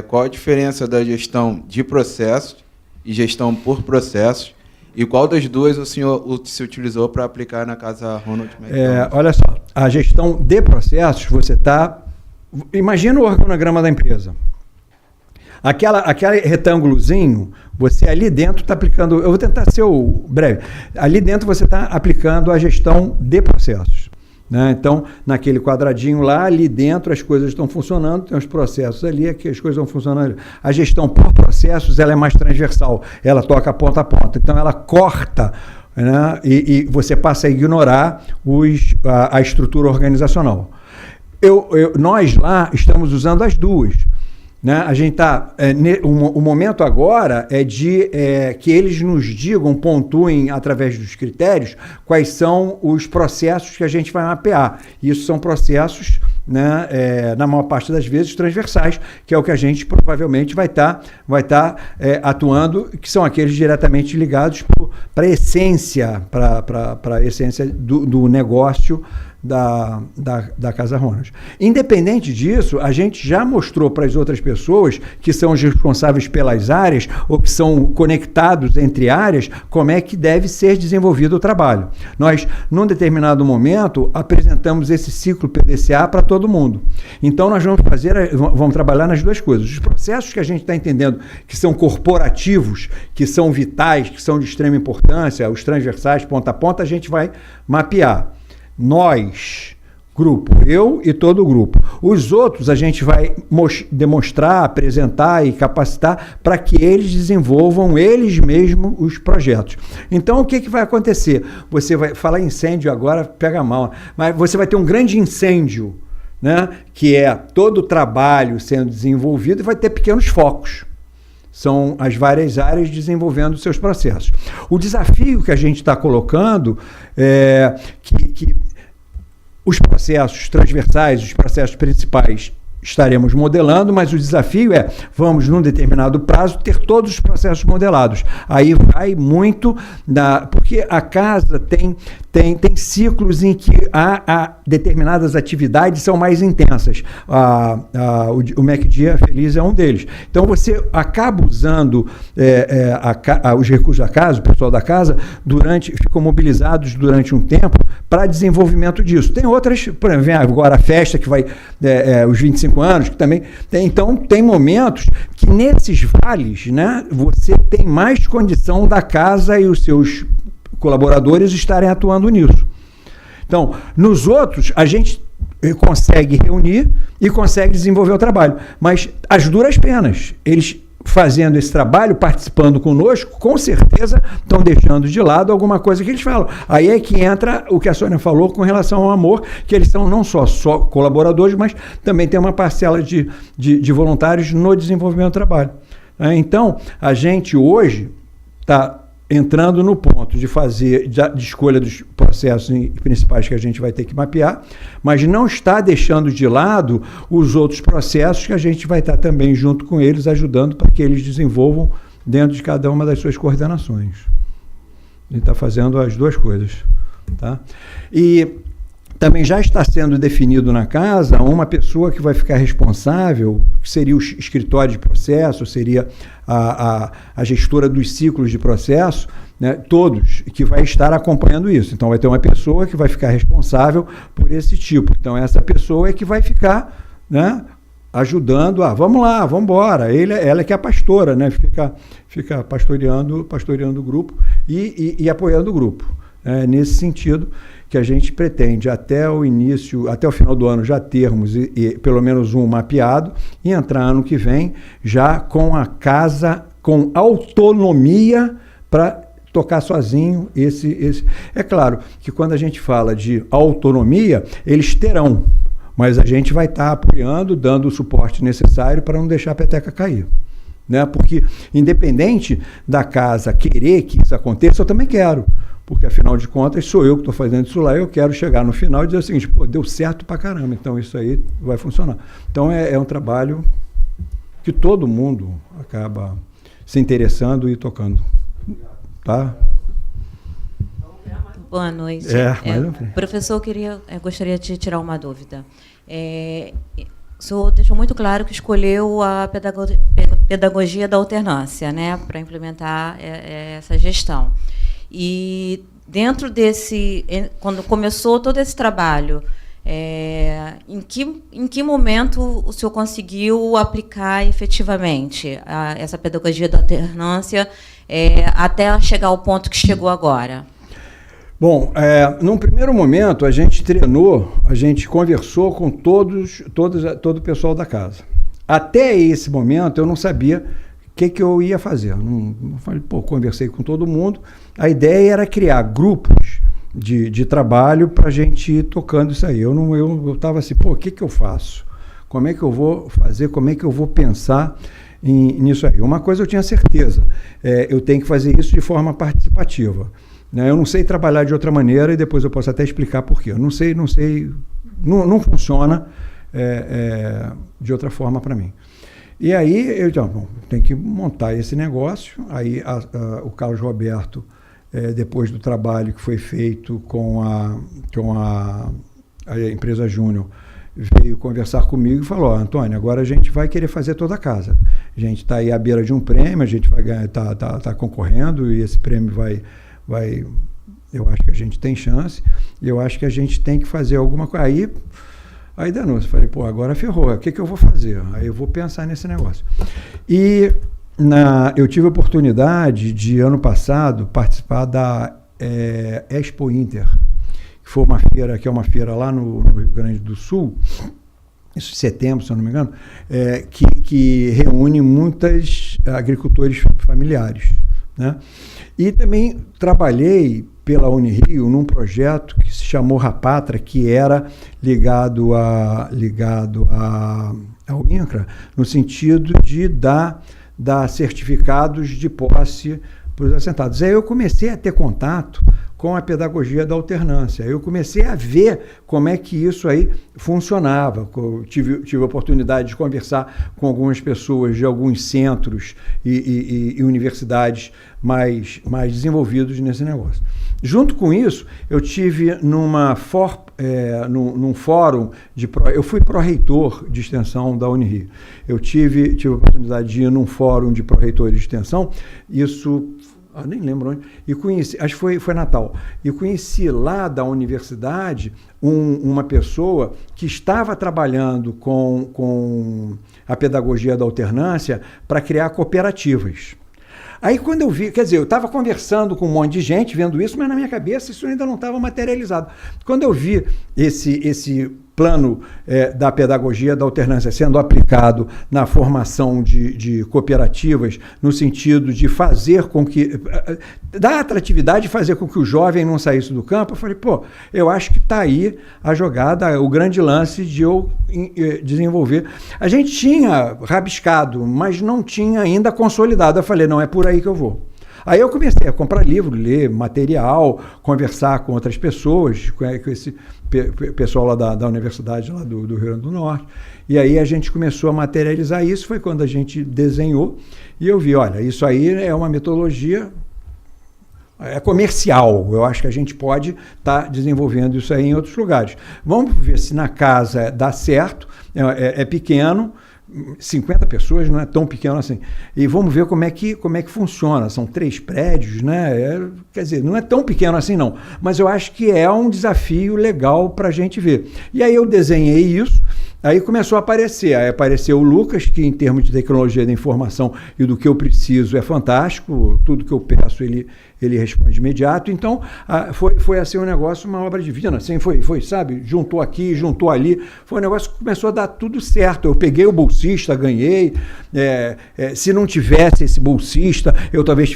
qual a diferença da gestão de processos e gestão por processos e qual das duas o senhor se utilizou para aplicar na casa Ronald McDonald. Olha só, a gestão de processos, você está... Imagina o organograma da empresa. Aquele retângulozinho, você ali dentro está aplicando... Eu vou tentar ser breve. Ali dentro você está aplicando a gestão de processos. Né? Então, naquele quadradinho lá, ali dentro as coisas estão funcionando, tem os processos ali, que as coisas estão funcionando. A gestão por processos ela é mais transversal, ela toca ponta a ponta. Então, ela corta, né? E você passa a ignorar a estrutura organizacional. Nós lá estamos usando as duas. Né? A gente está. O momento agora é de que eles nos digam, pontuem através dos critérios, quais são os processos que a gente vai mapear. Isso são processos, né, na maior parte das vezes, transversais, que é o que a gente provavelmente vai estar atuando, que são aqueles diretamente ligados para a essência, para a essência do negócio da Casa Ronald. Independente disso, a gente já mostrou para as outras pessoas que são os responsáveis pelas áreas ou que são conectados entre áreas, como é que deve ser desenvolvido o trabalho. Nós, num determinado momento, apresentamos esse ciclo PDCA para todo mundo. Então, nós vamos trabalhar nas duas coisas. Os processos que a gente está entendendo que são corporativos, que são vitais, que são de extrema importância, os transversais, ponta a ponta, a gente vai mapear. Nós, grupo, eu e todo o grupo. Os outros a gente vai demonstrar, apresentar e capacitar para que eles desenvolvam eles mesmos os projetos. Então, o que vai acontecer? Você vai falar incêndio agora, pega mal, mas você vai ter um grande incêndio, né, que é todo o trabalho sendo desenvolvido e vai ter pequenos focos. São as várias áreas desenvolvendo seus processos. O desafio que a gente está colocando é que os processos transversais, os processos principais, estaremos modelando, mas o desafio vamos, num determinado prazo, ter todos os processos modelados. Aí vai muito porque a casa tem ciclos em que há determinadas atividades são mais intensas. O MacDia Feliz é um deles. Então, você acaba usando os recursos da casa, o pessoal da casa, ficam mobilizados durante um tempo para desenvolvimento disso. Tem outras, por exemplo, vem agora a festa que vai, os 25 anos, que também tem. Então, tem momentos que nesses vales, né, você tem mais condição da casa e os seus colaboradores estarem atuando nisso. Então, nos outros, a gente consegue reunir e consegue desenvolver o trabalho. Mas as duras penas, eles fazendo esse trabalho, participando conosco, com certeza estão deixando de lado alguma coisa que eles falam. Aí é que entra o que a Sônia falou com relação ao amor, que eles são não só colaboradores, mas também tem uma parcela de voluntários no desenvolvimento do trabalho. Então, a gente hoje está entrando no ponto de fazer de escolha dos processos principais que a gente vai ter que mapear, mas não está deixando de lado os outros processos que a gente vai estar também junto com eles, ajudando para que eles desenvolvam dentro de cada uma das suas coordenações. A gente está fazendo as duas coisas. Tá? E também já está sendo definido na casa uma pessoa que vai ficar responsável, que seria o escritório de processo, seria a gestora dos ciclos de processo, né, todos, que vai estar acompanhando isso. Então, vai ter uma pessoa que vai ficar responsável por esse tipo. Então, essa pessoa é que vai ficar, né, ajudando, vamos lá, vamos embora. Ela que é a pastora, né, fica pastoreando o grupo e apoiando o grupo. Nesse sentido que a gente pretende até o final do ano já termos pelo menos um mapeado e entrar ano que vem já com a casa com autonomia para tocar sozinho esse. É claro que quando a gente fala de autonomia, eles terão, mas a gente vai estar apoiando, dando o suporte necessário para não deixar a peteca cair. né? Porque, independente da casa querer que isso aconteça, eu também quero. Porque, afinal de contas, sou eu que estou fazendo isso lá e eu quero chegar no final e dizer o seguinte, pô, deu certo pra caramba, então isso aí vai funcionar. Então, é um trabalho que todo mundo acaba se interessando e tocando. Tá? Boa noite. Professor, eu gostaria de tirar uma dúvida. O senhor deixou muito claro que escolheu a pedagogia da alternância, né, para implementar essa gestão. E dentro desse, quando começou todo esse trabalho, em que momento o senhor conseguiu aplicar efetivamente essa pedagogia da alternância até chegar ao ponto que chegou agora? Bom, num primeiro momento a gente treinou, a gente conversou com todo o pessoal da casa. Até esse momento eu não sabia o que eu ia fazer. Não falei, conversei com todo mundo. A ideia era criar grupos de trabalho para a gente ir tocando isso aí. Eu estava assim, o que eu faço? Como é que eu vou fazer? Como é que eu vou pensar nisso aí? Uma coisa eu tinha certeza, eu tenho que fazer isso de forma participativa. Eu não sei trabalhar de outra maneira e depois eu posso até explicar por quê. Eu não não funciona de outra forma para mim. E aí eu disse, tem que montar esse negócio. Aí o Carlos Roberto, depois do trabalho que foi feito com a empresa Júnior, veio conversar comigo e falou, Antônio, agora a gente vai querer fazer toda a casa. A gente está aí à beira de um prêmio, a gente vai ganhar, tá concorrendo e esse prêmio vai, eu acho que a gente tem chance, e eu acho que a gente tem que fazer alguma coisa. Aí danou-se, falei, agora ferrou, o que eu vou fazer? Aí eu vou pensar nesse negócio. E eu tive a oportunidade de, ano passado, participar da Expo Inter, que foi uma feira lá no Rio Grande do Sul, isso em setembro, se eu não me engano, que reúne muitos agricultores familiares, né? E também trabalhei pela Unirio num projeto que se chamou Rapatra, que era ligado ao INCRA, no sentido de dar certificados de posse para os assentados. Aí eu comecei a ter contato com a pedagogia da alternância. Eu comecei a ver como é que isso aí funcionava. Eu tive a oportunidade de conversar com algumas pessoas de alguns centros e universidades mais desenvolvidos nesse negócio. Junto com isso, eu tive num fórum eu fui pró-reitor de extensão da Unirio. Eu tive a oportunidade de ir num fórum de pró-reitores de extensão, nem lembro onde, e conheci, acho que foi Natal, e conheci lá da universidade uma pessoa que estava trabalhando com a pedagogia da alternância para criar cooperativas. Aí quando eu vi, eu estava conversando com um monte de gente, vendo isso, mas na minha cabeça isso ainda não estava materializado. Quando eu vi esse plano da pedagogia da alternância sendo aplicado na formação de cooperativas, no sentido de fazer com que, da atratividade, fazer com que o jovem não saísse do campo, eu falei, eu acho que está aí a jogada, o grande lance de eu desenvolver. A gente tinha rabiscado, mas não tinha ainda consolidado. Eu falei, não, é por aí que eu vou. Aí eu comecei a comprar livro, ler material, conversar com outras pessoas, com esse pessoal lá da universidade lá do Rio Grande do Norte. E aí a gente começou a materializar isso, foi quando a gente desenhou, e eu vi, olha, isso aí é uma metodologia comercial. Eu acho que a gente pode estar desenvolvendo isso aí em outros lugares. Vamos ver se na casa dá certo, é pequeno, 50 pessoas não é tão pequeno assim. E vamos ver como é que funciona. São 3 prédios, né? Quer dizer, não é tão pequeno assim não. Mas eu acho que é um desafio legal para a gente ver. E aí eu desenhei isso, aí começou a aparecer. Aí apareceu o Lucas, que em termos de tecnologia da informação e do que eu preciso é fantástico. Tudo que eu peço ele responde de imediato. Então, foi assim um negócio, uma obra divina. Assim, foi, sabe? Juntou aqui, juntou ali. Foi um negócio que começou a dar tudo certo. Eu peguei o bolsista, ganhei. Se não tivesse esse bolsista, eu talvez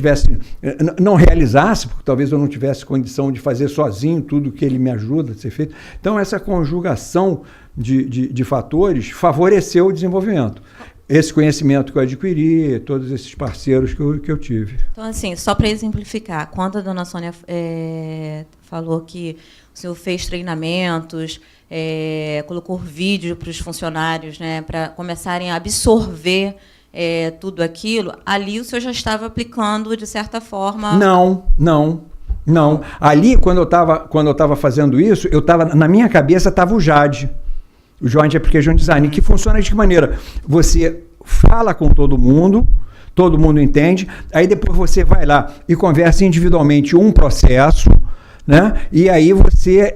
não realizasse, porque talvez eu não tivesse condição de fazer sozinho tudo que ele me ajuda a ser feito. Então, essa conjugação de fatores favoreceu o desenvolvimento. esse conhecimento que eu adquiri, todos esses parceiros que eu tive. Então, assim, só para exemplificar, quando a dona Sônia falou que o senhor fez treinamentos, colocou vídeo para os funcionários, né, para começarem a absorver tudo aquilo, ali o senhor já estava aplicando, de certa forma... Não. Ali, quando eu estava fazendo isso, na minha cabeça estava o JAD, o Joint Application Design, que funciona de que maneira? Você fala com todo mundo entende, aí depois você vai lá e conversa individualmente um processo, né? E aí você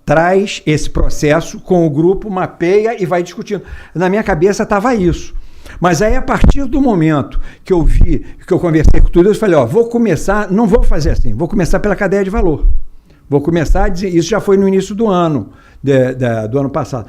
traz esse processo com o grupo, mapeia e vai discutindo. Na minha cabeça estava isso. Mas aí, a partir do momento que eu vi, que eu conversei com tudo, eu falei, vou começar, não vou fazer assim, vou começar pela cadeia de valor. Vou começar a dizer, isso já foi no início do ano, do ano passado,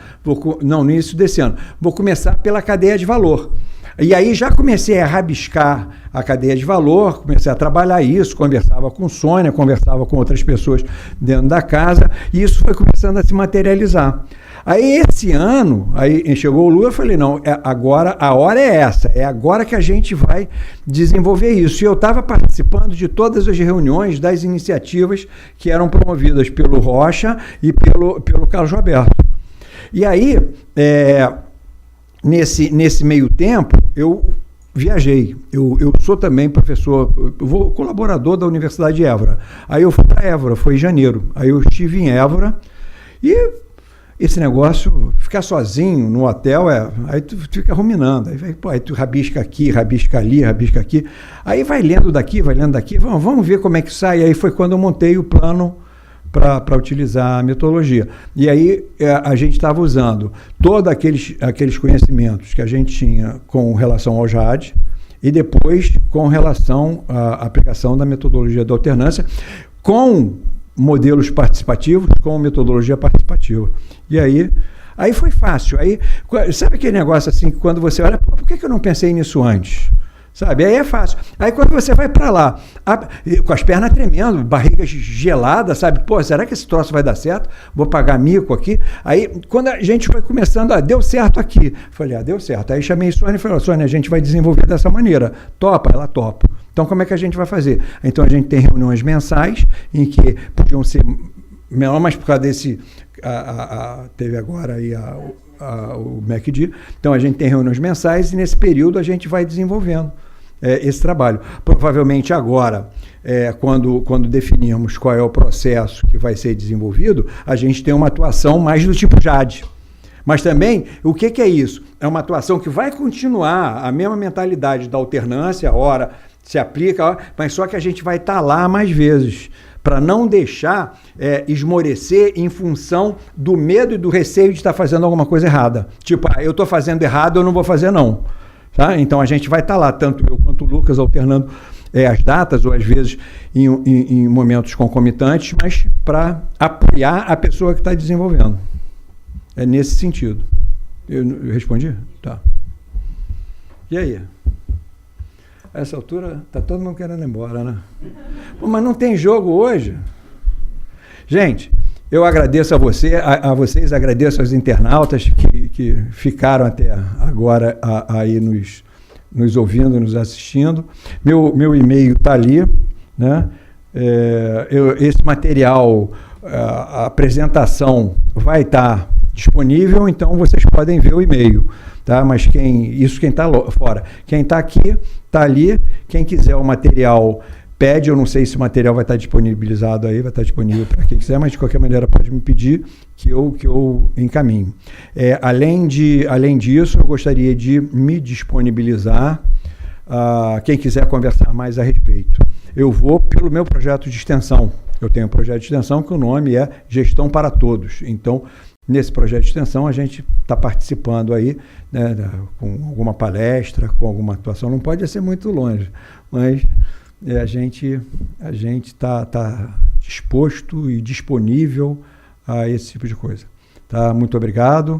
no início desse ano. Vou começar pela cadeia de valor. E aí já comecei a rabiscar a cadeia de valor, comecei a trabalhar isso, conversava com Sônia, conversava com outras pessoas dentro da casa, e isso foi começando a se materializar. Aí esse ano, aí chegou o Lula, eu falei, não, agora a hora é essa, é agora que a gente vai desenvolver isso. E eu estava participando de todas as reuniões das iniciativas que eram promovidas pelo Rocha e pelo Carlos Roberto. E aí, nesse meio tempo, eu viajei. Eu sou também professor, colaborador da Universidade de Évora. Aí eu fui para Évora, foi em janeiro. Aí eu estive em Évora e... esse negócio, ficar sozinho no hotel, aí tu fica ruminando, aí tu rabisca aqui, rabisca ali, rabisca aqui, aí vai lendo daqui, vamos ver como é que sai. Aí foi quando eu montei o plano para utilizar a metodologia. E aí a gente estava usando todos aqueles conhecimentos que a gente tinha com relação ao JAD e depois com relação à aplicação da metodologia da alternância, com modelos participativos, com metodologia participativa. E aí foi fácil. Aí, sabe aquele negócio assim, que quando você olha, por que eu não pensei nisso antes? Sabe? Aí é fácil. Aí quando você vai para lá, com as pernas tremendo, barriga gelada, sabe? Pô, será que esse troço vai dar certo? Vou pagar mico aqui. Aí, quando a gente foi começando, deu certo aqui. Falei, deu certo. Aí chamei a Sônia e falei, Sônia, a gente vai desenvolver dessa maneira. Topa? Ela topa. Então, como é que a gente vai fazer? Então, a gente tem reuniões mensais, em que podiam ser menor, mas por causa desse... teve agora aí o MACD. Então, a gente tem reuniões mensais e, nesse período, a gente vai desenvolvendo esse trabalho. Provavelmente, agora, quando definirmos qual é o processo que vai ser desenvolvido, a gente tem uma atuação mais do tipo JAD. Mas também, o que é isso? É uma atuação que vai continuar a mesma mentalidade da alternância, ora se aplica, mas só que a gente vai estar lá mais vezes, para não deixar esmorecer em função do medo e do receio de estar fazendo alguma coisa errada. Tipo, eu estou fazendo errado, eu não vou fazer não. Tá? Então a gente vai estar lá, tanto eu quanto o Lucas, alternando as datas, ou às vezes em momentos concomitantes, mas para apoiar a pessoa que está desenvolvendo. É nesse sentido. Eu respondi? Tá. E aí? A essa altura, está todo mundo querendo ir embora, né? Pô, mas não tem jogo hoje? Gente, eu agradeço a vocês, agradeço aos internautas que ficaram até agora aí nos ouvindo, nos assistindo. Meu e-mail está ali, né? Esse material, a apresentação vai estar disponível, então vocês podem ver o e-mail, tá? Mas quem está fora, quem está aqui, está ali. Quem quiser o material, pede. Eu não sei se o material vai estar disponibilizado aí, vai estar disponível para quem quiser, mas de qualquer maneira pode me pedir que eu encaminho. Além disso, eu gostaria de me disponibilizar quem quiser conversar mais a respeito. Eu vou pelo meu projeto de extensão. Eu tenho um projeto de extensão que o nome é Gestão para Todos. Então, nesse projeto de extensão, a gente está participando aí, né, com alguma palestra, com alguma atuação. Não pode ser muito longe, mas a gente está disposto e disponível a esse tipo de coisa. Tá? Muito obrigado.